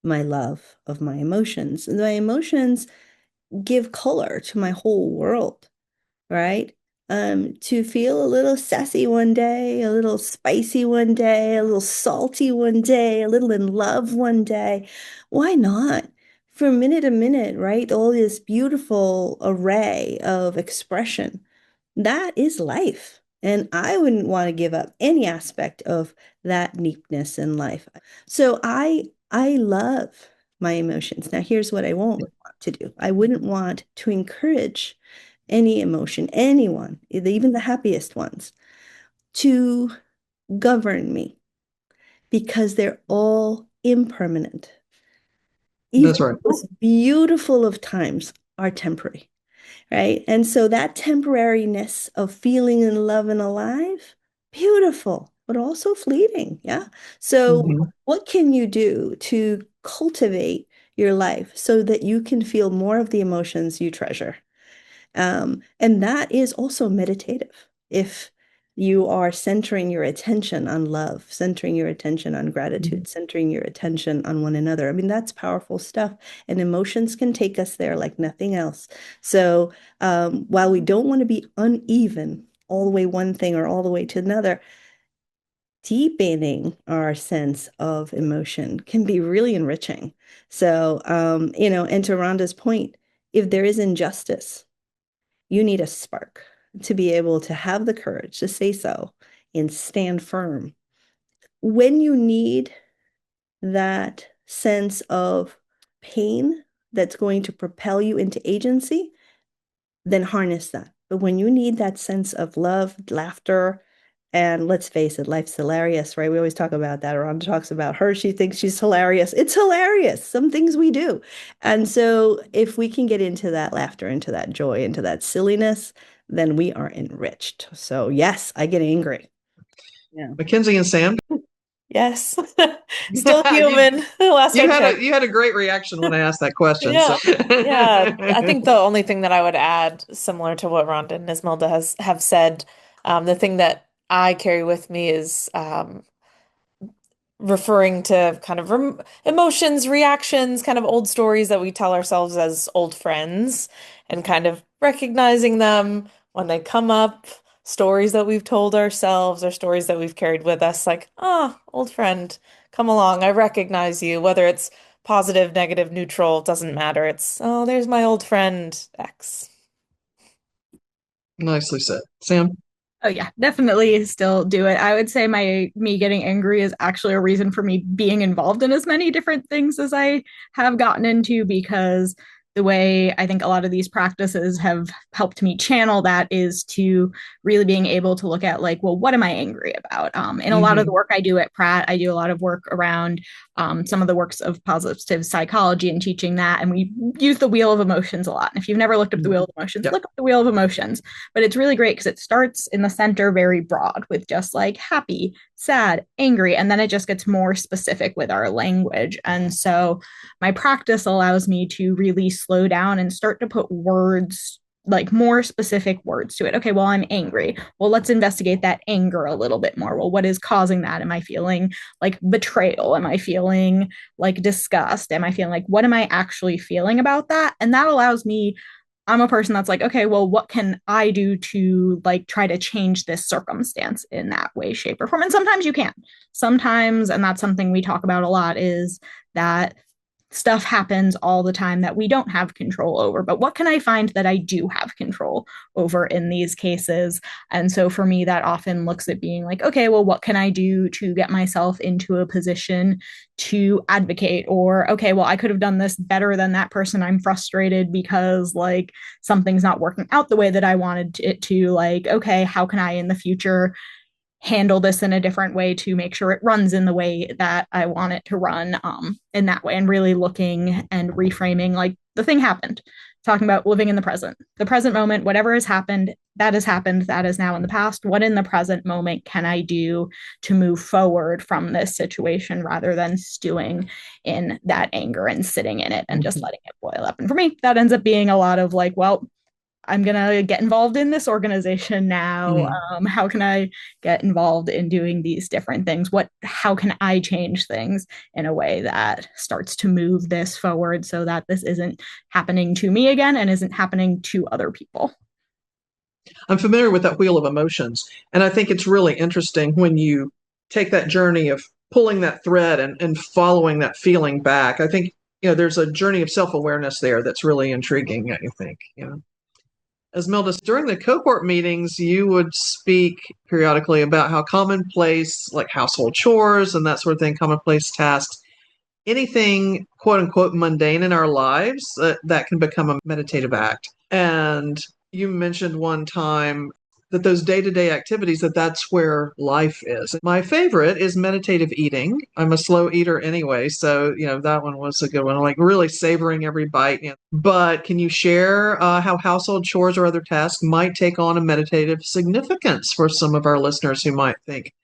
C: my love of my emotions. My emotions give color to my whole world, right? To feel a little sassy one day, a little spicy one day, a little salty one day, a little in love one day. Why not? From minute to minute, right? All this beautiful array of expression. That is life. And I wouldn't want to give up any aspect of that neatness in life. So I love my emotions. Now here's what I won't want to do. I wouldn't want to encourage any emotion, anyone, even the happiest ones, to govern me because they're all impermanent. Even
B: That's right.
C: the most beautiful of times are temporary, right? And so that temporariness of feeling in love and alive, beautiful, but also fleeting. Yeah. So,
B: Mm-hmm.
C: what can you do to cultivate your life so that you can feel more of the emotions you treasure? And that is also meditative. If you are centering your attention on love, centering your attention on gratitude, centering your attention on one another. I mean, that's powerful stuff. And emotions can take us there like nothing else. So while we don't want to be uneven all the way one thing or all the way to another, deepening our sense of emotion can be really enriching. So, and to Rhonda's point, if there is injustice, you need a spark to be able to have the courage to say so and stand firm. When you need that sense of pain that's going to propel you into agency, then harness that. But when you need that sense of love, laughter, and let's face it, life's hilarious, right? We always talk about that. Rhonda talks about her. She thinks she's hilarious. It's hilarious, some things we do. And so if we can get into that laughter, into that joy, into that silliness, then we are enriched. So yes, I get angry. Yeah.
B: Mackenzie and Sam,
D: Yes. Still
B: you
D: human. Last I checked.
B: you had a great reaction when I asked that question. So
D: Yeah. Yeah. I think the only thing that I would add, similar to what Rhonda and Esmilda have said, the thing that I carry with me is referring to kind of emotions, reactions, kind of old stories that we tell ourselves as old friends, and kind of recognizing them when they come up, stories that we've told ourselves or stories that we've carried with us, like, ah, old friend, come along, I recognize you, whether it's positive, negative, neutral, doesn't matter. It's, oh, there's my old friend X.
B: Nicely said. Sam?
E: Oh yeah, definitely still do it. I would say me getting angry is actually a reason for me being involved in as many different things as I have gotten into, because the way I think a lot of these practices have helped me channel that is to really being able to look at, like, well, what am I angry about? In a lot of the
B: Hmm.
E: work I do at Pratt, I do a lot of work around some of the works of positive psychology and teaching that, and we use the wheel of emotions a lot. And if you've never looked up the wheel of emotions,
B: Yep.
E: look up the wheel of emotions. But it's really great because it starts in the center very broad with just like happy, sad, angry, and then it just gets more specific with our language. And so my practice allows me to really slow down and start to put words, like more specific words to it. Okay, well, I'm angry. Well, let's investigate that anger a little bit more. Well, what is causing that? Am I feeling like betrayal? Am I feeling like disgust? Am I feeling like, what am I actually feeling about that? And that allows me, I'm a person that's like, okay, well, what can I do to like try to change this circumstance in that way, shape, or form? And sometimes you can. Sometimes, and that's something we talk about a lot, is that stuff happens all the time that we don't have control over. But what can I find that I do have control over in these cases? And so for me, that often looks at being like, okay, well, what can I do to get myself into a position to advocate? Or, okay, well, I could have done this better than that person. I'm frustrated because like something's not working out the way that I wanted it to. Like, okay, how can I in the future handle this in a different way to make sure it runs in the way that I want it to run, in that way, and really looking and reframing like the thing happened, talking about living in the present moment, whatever has happened, that is now in the past. What in the present moment can I do to move forward from this situation rather than stewing in that anger and sitting in it and just
B: Hmm.
E: letting it boil up? And for me, that ends up being a lot of like, well, I'm gonna get involved in this organization now.
B: Hmm.
E: How can I get involved in doing these different things? How can I change things in a way that starts to move this forward so that this isn't happening to me again and isn't happening to other people?
B: I'm familiar with that wheel of emotions. And I think it's really interesting when you take that journey of pulling that thread and following that feeling back. I think, there's a journey of self awareness there that's really intriguing, I think. Esmilda, during the cohort meetings, you would speak periodically about how commonplace, like household chores and that sort of thing, commonplace tasks, anything quote unquote mundane in our lives, that can become a meditative act. And you mentioned one time that those day-to-day activities, that's where life is. My favorite is meditative eating. I'm a slow eater anyway, so that one was a good one, like really savoring every bite. But can you share how household chores or other tasks might take on a meditative significance for some of our listeners who might think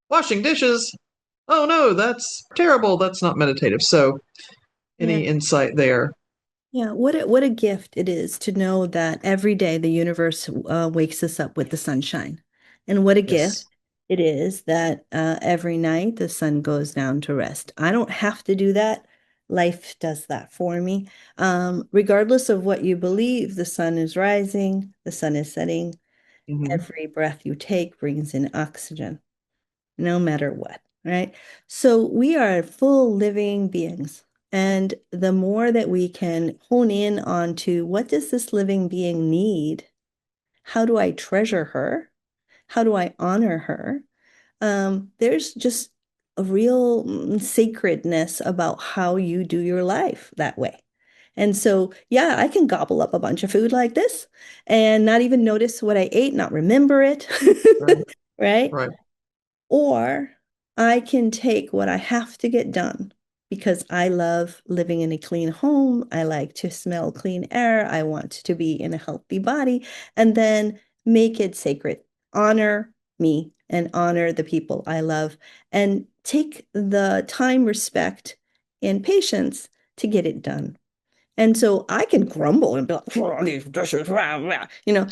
B: washing dishes, oh no, that's terrible, that's not meditative? So
C: Yeah.
B: any insight there?
C: Yeah, what a gift it is to know that every day the universe wakes us up with the sunshine. And what a gift
B: Yes.
C: it is that every night the sun goes down to rest. I don't have to do that. Life does that for me. Regardless of what you believe, the sun is rising, the sun is setting.
B: Hmm.
C: Every breath you take brings in oxygen, no matter what, right? So we are full living beings. And the more that we can hone in onto what does this living being need? How do I treasure her? How do I honor her? There's just a real sacredness about how you do your life that way. And so, yeah, I can gobble up a bunch of food like this and not even notice what I ate, not remember it,
B: Right.
C: right?
B: Right.
C: Or I can take what I have to get done because I love living in a clean home. I like to smell clean air. I want to be in a healthy body and then make it sacred. Honor me and honor the people I love and take the time, respect, and patience to get it done. And so I can grumble and be like, "Oh, these dishes, rah, rah."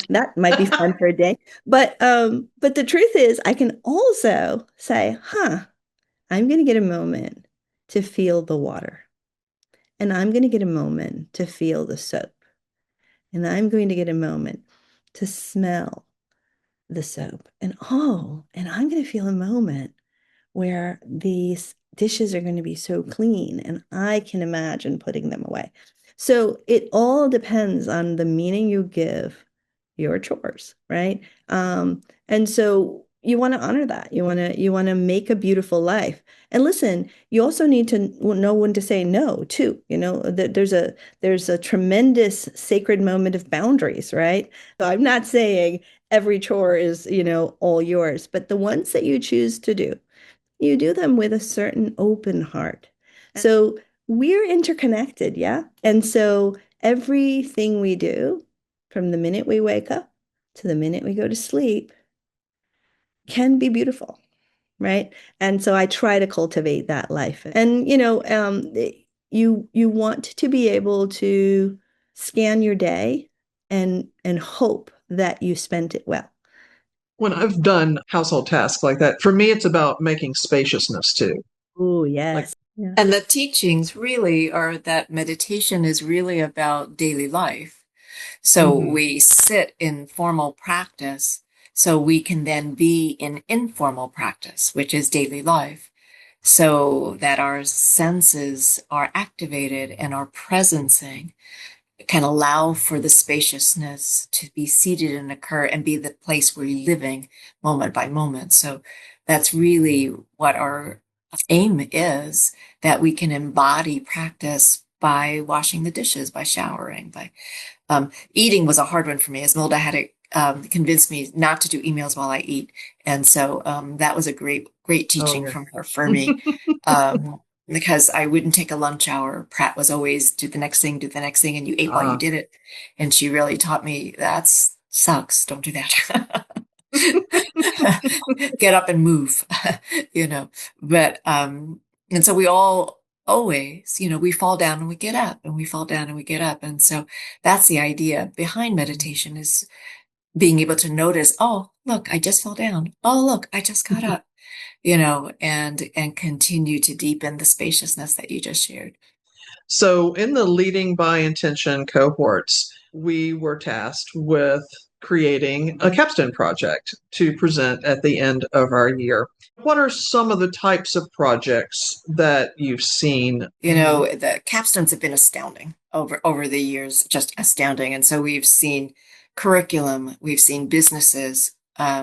C: That might be fun for a day. But the truth is I can also say, I'm gonna get a moment to feel the water. And I'm gonna get a moment to feel the soap. And I'm going to get a moment to smell the soap. And I'm gonna feel a moment where these dishes are going to be so clean, and I can imagine putting them away. So it all depends on the meaning you give your chores, right? And so you want to honor that. You want to make a beautiful life. And listen, you also need to know when to say no too. There's a tremendous sacred moment of boundaries, right? So I'm not saying every chore is, all yours, but the ones that you choose to do, you do them with a certain open heart. So we're interconnected, yeah? And so everything we do, from the minute we wake up to the minute we go to sleep, can be beautiful, right? And so I try to cultivate that life. And you want to be able to scan your day and hope that you spent it well.
B: When I've done household tasks like that, for me, it's about making spaciousness too.
C: Oh,
B: Like,
C: yes. Yeah.
A: And the teachings really are that meditation is really about daily life. So
B: mhm.
A: we sit in formal practice so we can then be in informal practice, which is daily life, so that our senses are activated and our presencing can allow for the spaciousness to be seated and occur and be the place we're living moment by moment. So that's really what our aim is, that we can embody practice by washing the dishes, by showering, by eating was a hard one for me. Esmilda had to convince me not to do emails while I eat. And so that was a great
B: Oh,
A: teaching
B: yeah.
A: from her for me. Because I wouldn't take a lunch hour. Pratt was always do the next thing, and you ate while you
B: Ah.
A: did it. And she really taught me that sucks. Don't do that. Get up and move, you know. But and so we all always, we fall down and we get up, and we fall down and we get up. And so that's the idea behind meditation, is being able to notice, oh, look, I just fell down. Oh, look, I just got up, and continue to deepen the spaciousness that you just shared.
B: So, in the Leading by Intention cohorts, we were tasked with creating a capstone project to present at the end of our year. What are some of the types of projects that you've seen?
A: The capstones have been astounding over the years, just astounding. And so we've seen curriculum, we've seen businesses,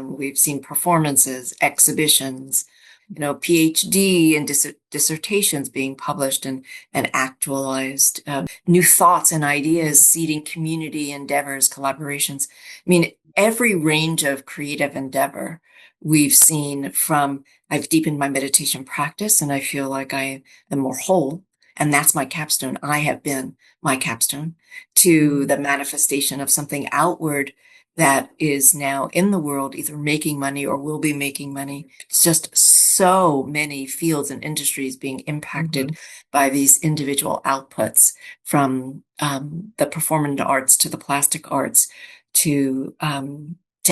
A: we've seen performances, exhibitions, PhD and dissertations being published and actualized, new thoughts and ideas, seeding community endeavors, collaborations. I mean, every range of creative endeavor we've seen. From I've deepened my meditation practice, and I feel like I am more whole. And that's my capstone. I have been my capstone, to the manifestation of something outward that is now in the world, either making money or will be making money. It's just so many fields and industries being impacted by these individual outputs, from the performing arts to the plastic arts to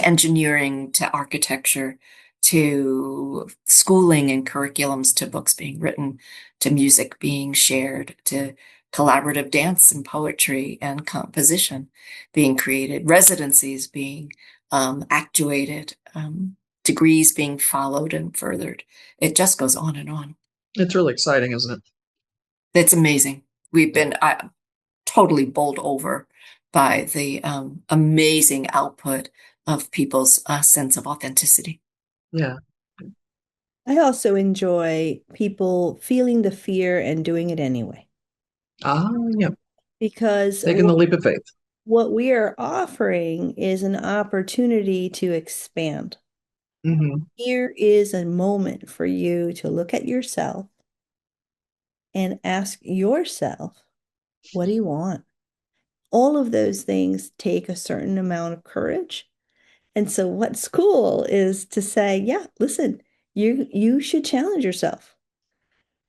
A: engineering to architecture to schooling and curriculums, to books being written, to music being shared, to collaborative dance and poetry and composition being created, residencies being actuated, degrees being followed and furthered. It just goes on and on.
B: It's really exciting, isn't it?
A: It's amazing. We've been totally bowled over by the amazing output of people's sense of authenticity.
B: Yeah.
C: I also enjoy people feeling the fear and doing it anyway,
B: Ah, yeah.
C: because
B: Taking the leap of faith.
C: what we are offering is an opportunity to expand.
B: hmm
C: Here is a moment for you to look at yourself and ask yourself, what do you want? All of those things take a certain amount of courage. And so what's cool is to say, yeah, listen, you should challenge yourself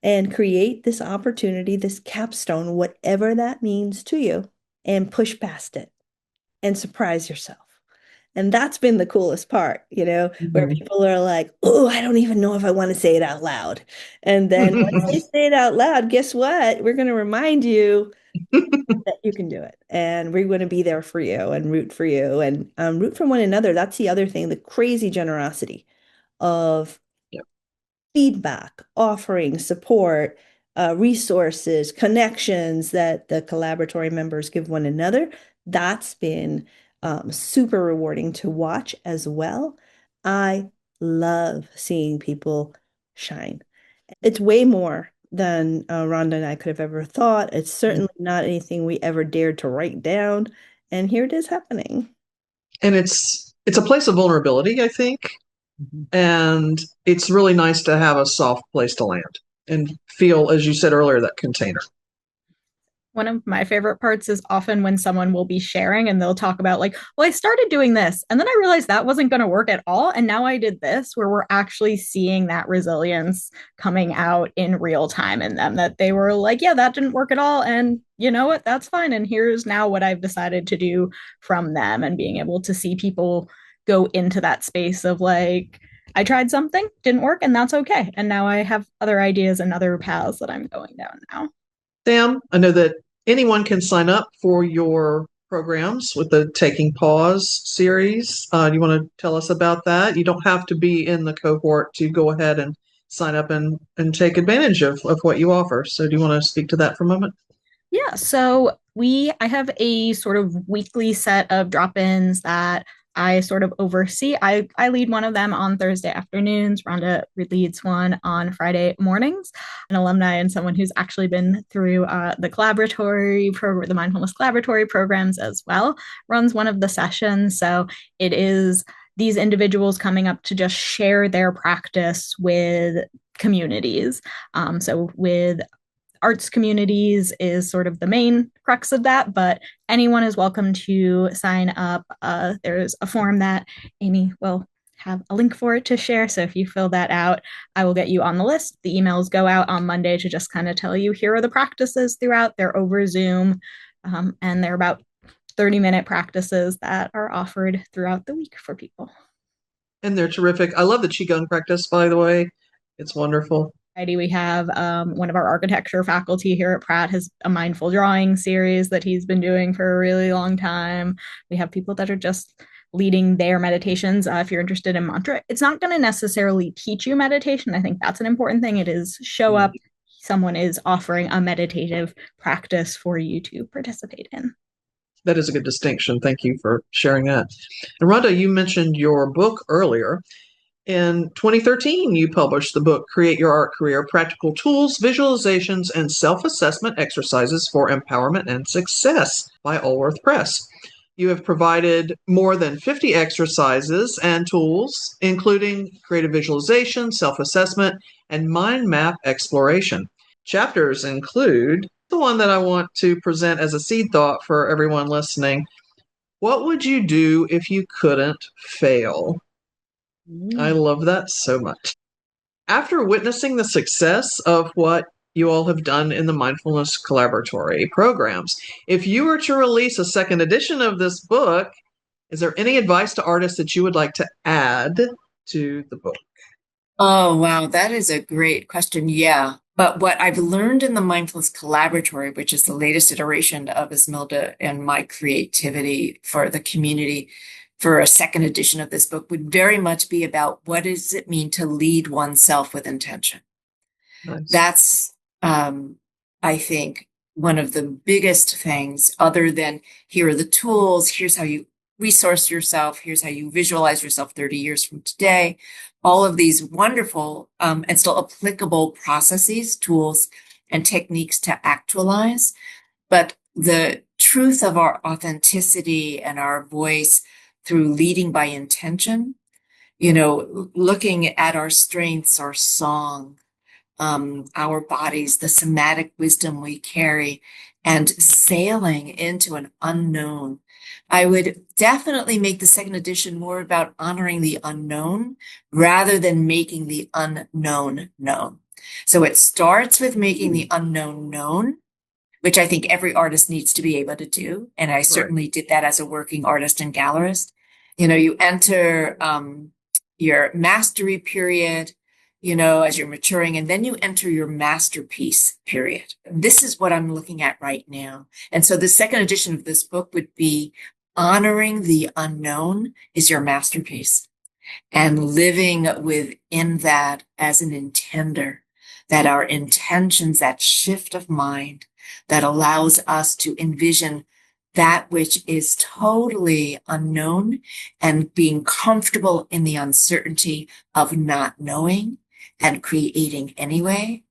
C: and create this opportunity, this capstone, whatever that means to you, and push past it and surprise yourself. And that's been the coolest part, where people are like, oh, I don't even know if I want to say it out loud. And then once they say it out loud, guess what? We're going to remind you that you can do it. And we're going to be there for you and root for you and root for one another. That's the other thing, the crazy generosity of
B: Yeah.
C: feedback, offering support, resources, connections that the collaboratory members give one another. That's been super rewarding to watch as well. I love seeing people shine. It's way more than Rhonda and I could have ever thought. It's certainly not anything we ever dared to write down. And here it is happening.
B: And it's a place of vulnerability, I think. And it's really nice to have a soft place to land and feel, as you said earlier, that container.
E: One of my favorite parts is often when someone will be sharing and they'll talk about like, well, I started doing this and then I realized that wasn't going to work at all. And now I did this, where we're actually seeing that resilience coming out in real time in them, that they were like, yeah, that didn't work at all. And you know what? That's fine. And here's now what I've decided to do from them, and being able to see people go into that space of like, I tried something, didn't work, and that's okay. And now I have other ideas and other paths that I'm going down now.
B: Sam, I know that anyone can sign up for your programs with the Taking Pause series. Do you want to tell us about that? You don't have to be in the cohort to go ahead and sign up and take advantage of what you offer. So do you want to speak to that for a moment?
E: Yeah, so I have a sort of weekly set of drop-ins that I sort of oversee. I lead one of them on Thursday afternoons. Rhonda leads one on Friday mornings. An alumni and someone who's actually been through the collaboratory program, the mindfulness collaboratory programs as well, runs one of the sessions. So it is these individuals coming up to just share their practice with communities. So with arts communities is sort of the main crux of that, but anyone is welcome to sign up. There's a form that Amy will have a link for it to share. So if you fill that out, I will get you on the list. The emails go out on Monday to just kind of tell you, here are the practices throughout. They're over Zoom, and they're about 30-minute practices that are offered throughout the week for people.
B: And they're terrific. I love the Qigong practice, by the way. It's wonderful.
E: We have one of our architecture faculty here at Pratt has a mindful drawing series that he's been doing for a really long time. We have people that are just leading their meditations. If you're interested in mantra, it's not going to necessarily teach you meditation. I think that's an important thing. It is show up, someone is offering a meditative practice for you to participate in.
B: That is a good distinction. Thank you for sharing that. And Rhonda, you mentioned your book earlier. In 2013, you published the book, Create Your Art Career, Practical Tools, Visualizations, and Self-Assessment Exercises for Empowerment and Success by Allworth Press. You have provided more than 50 exercises and tools, including creative visualization, self-assessment, and mind map exploration. Chapters include the one that I want to present as a seed thought for everyone listening. What would you do if you couldn't fail? I love that so much. After witnessing the success of what you all have done in the Mindfulness Collaboratory programs, if you were to release a second edition of this book, is there any advice to artists that you would like to add to the book?
A: Oh, wow. That is a great question. Yeah. But what I've learned in the Mindfulness Collaboratory, which is the latest iteration of Esmilda and my creativity for the community, for a second edition of this book, would very much be about what does it mean to lead oneself with intention.
B: Nice.
A: That's, I think, one of the biggest things, other than here are the tools, here's how you resource yourself, here's how you visualize yourself 30 years from today. All of these wonderful and still applicable processes, tools, and techniques to actualize. But the truth of our authenticity and our voice through leading by intention, looking at our strengths, our song, our bodies, the somatic wisdom we carry, and sailing into an unknown. I would definitely make the second edition more about honoring the unknown rather than making the unknown known. So it starts with making the unknown known, which I think every artist needs to be able to do. And I certainly did that as a working artist and gallerist. You enter your mastery period, as you're maturing, and then you enter your masterpiece period. This is what I'm looking at right now. And so the second edition of this book would be honoring the unknown is your masterpiece. and living within that as an intender, that our intentions, that shift of mind that allows us to envision that which is totally unknown and being comfortable in the uncertainty of not knowing and creating anyway.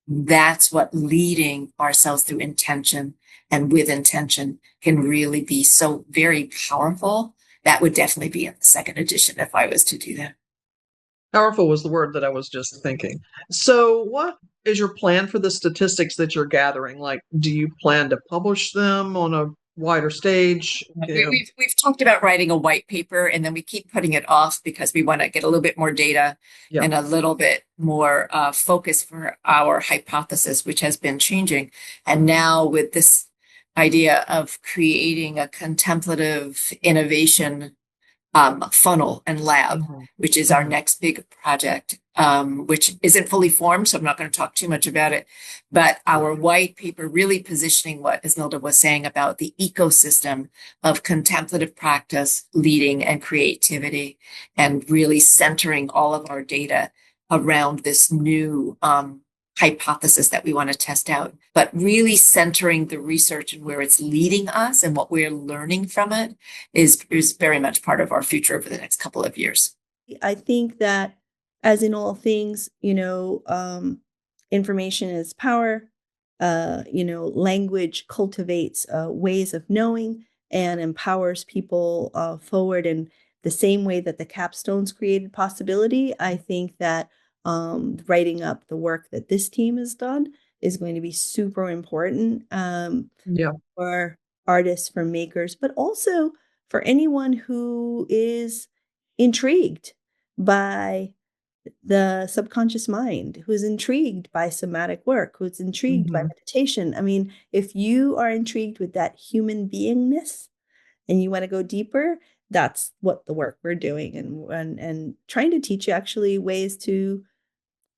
A: That's what leading ourselves through intention and with intention can really be so very powerful. That would definitely be in the second edition if I was to do that.
B: Powerful was the word that I was just thinking. So, what is your plan for the statistics that you're gathering? Like, do you plan to publish them on a wider stage?
A: We've talked about writing a white paper, and then we keep putting it off because we want to get a little bit more data and a little bit more focus for our hypothesis, which has been changing. And now with this idea of creating a contemplative innovation funnel and lab, which is our next big project, which isn't fully formed, so I'm not going to talk too much about it. But our white paper really positioning what Esmilda was saying about the ecosystem of contemplative practice, leading, and creativity, and really centering all of our data around this new hypothesis that we want to test out, but really centering the research and where it's leading us and what we're learning from it is very much part of our future over the next couple of years.
C: I think that, as in all things, information is power. Language cultivates ways of knowing and empowers people forward. In the same way that the capstones created possibility, I think that writing up the work that this team has done is going to be super important for artists, for makers, but also for anyone who is intrigued by the subconscious mind, who's intrigued by somatic work, who's intrigued by meditation. I mean, if you are intrigued with that human beingness and you want to go deeper, that's what the work we're doing, and trying to teach you actually ways to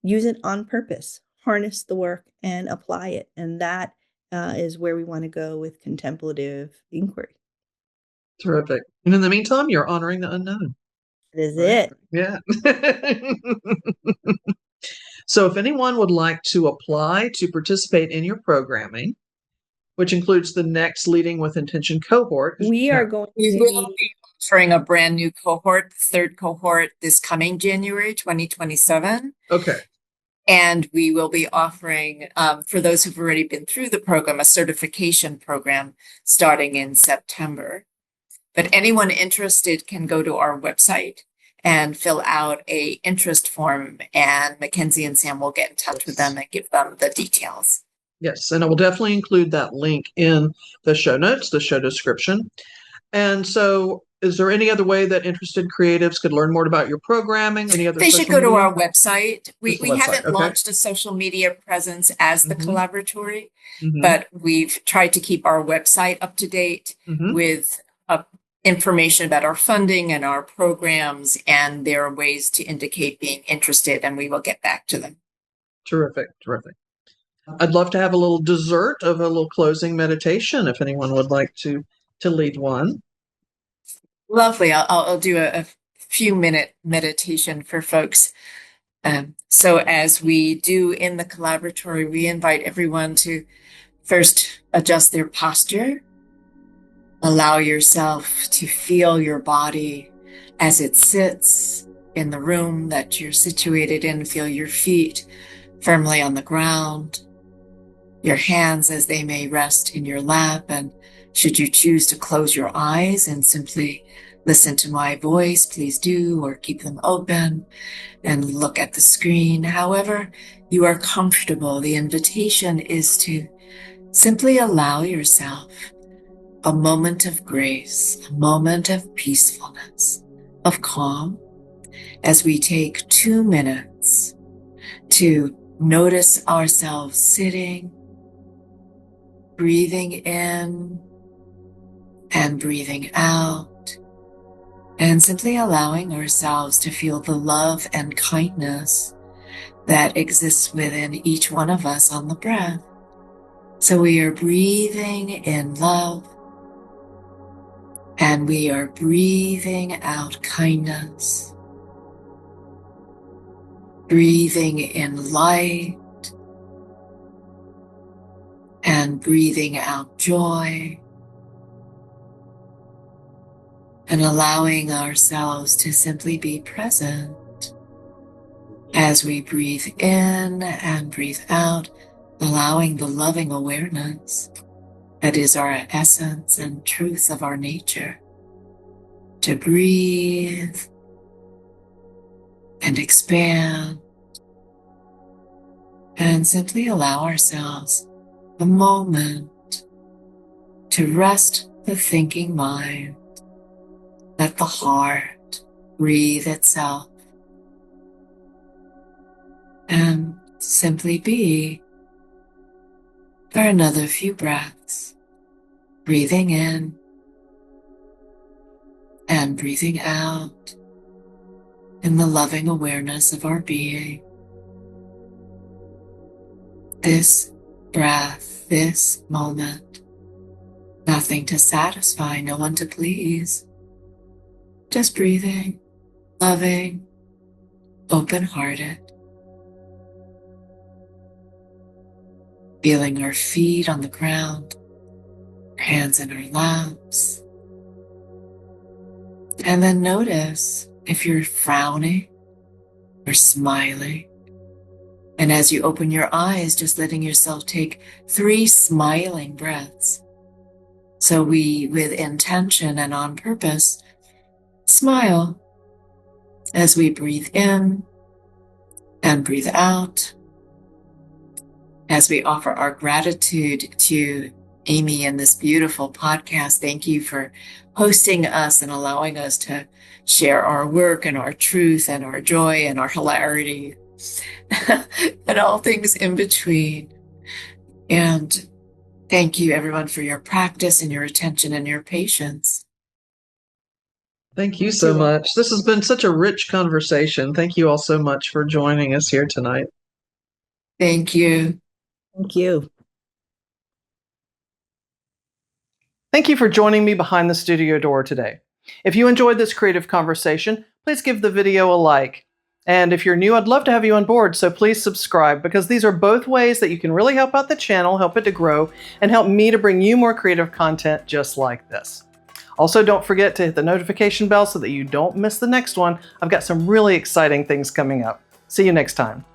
C: use it on purpose, harness the work and apply it. And that is where we want to go with contemplative inquiry.
B: Terrific. And in the meantime, you're honoring the unknown.
C: That is it.
B: Yeah. So if anyone would like to apply to participate in your programming, which includes the next Leading with Intention cohort.
C: We will
A: be offering a brand new cohort, third cohort, this coming January 2027.
B: Okay.
A: And we will be offering, for those who've already been through the program, a certification program starting in September. But anyone interested can go to our website and fill out a interest form, and Mackenzie and Sam will get in touch with them and give them the details.
B: Yes, and I will definitely include that link in the show notes, the show description. And so is there any other way that interested creatives could learn more about your programming? Any other
A: They should go to our website. We haven't
B: okay.
A: launched a social media presence as the Collaboratory, but we've tried to keep our website up to date with information about our funding and our programs, and there are ways to indicate being interested, and we will get back to them.
B: Terrific, terrific. I'd love to have a little dessert of a little closing meditation if anyone would like to lead one.
A: Lovely. I'll do a few minute meditation for folks. So as we do in the Collaboratory, we invite everyone to first adjust their posture. Allow yourself to feel your body as it sits in the room that you're situated in. Feel your feet firmly on the ground, your hands as they may rest in your lap. And should you choose to close your eyes and simply listen to my voice, please do, or keep them open and look at the screen. However you are comfortable, the invitation is to simply allow yourself a moment of grace, a moment of peacefulness, of calm, as we take 2 minutes to notice ourselves sitting, breathing in and breathing out, and simply allowing ourselves to feel the love and kindness that exists within each one of us on the breath. So we are breathing in love, and we are breathing out kindness. breathing in light and breathing out joy, and allowing ourselves to simply be present as we breathe in and breathe out, allowing the loving awareness that is our essence and truth of our nature to breathe and expand, and simply allow ourselves a moment to rest the thinking mind. Let the heart breathe itself and simply be for another few breaths, breathing in and breathing out in the loving awareness of our being. This breath, this moment, nothing to satisfy, no one to please, just breathing, loving, open-hearted, feeling our feet on the ground, our hands in our laps, and then notice if you're frowning or smiling. And as you open your eyes, just letting yourself take 3 smiling breaths. So we, with intention and on purpose, smile as we breathe in and breathe out. As we offer our gratitude to Amy in this beautiful podcast, thank you for hosting us and allowing us to share our work and our truth and our joy and our hilarity and all things in between. And thank you, everyone, for your practice and your attention and your patience.
B: Thank you so much. This has been such a rich conversation. Thank you all so much for joining us here tonight.
A: Thank you.
C: Thank you.
B: Thank you for joining me behind the studio door today. If you enjoyed this creative conversation, please give the video a like. And if you're new, I'd love to have you on board, so please subscribe, because these are both ways that you can really help out the channel, help it to grow, and help me to bring you more creative content just like this. Also, don't forget to hit the notification bell so that you don't miss the next one. I've got some really exciting things coming up. See you next time.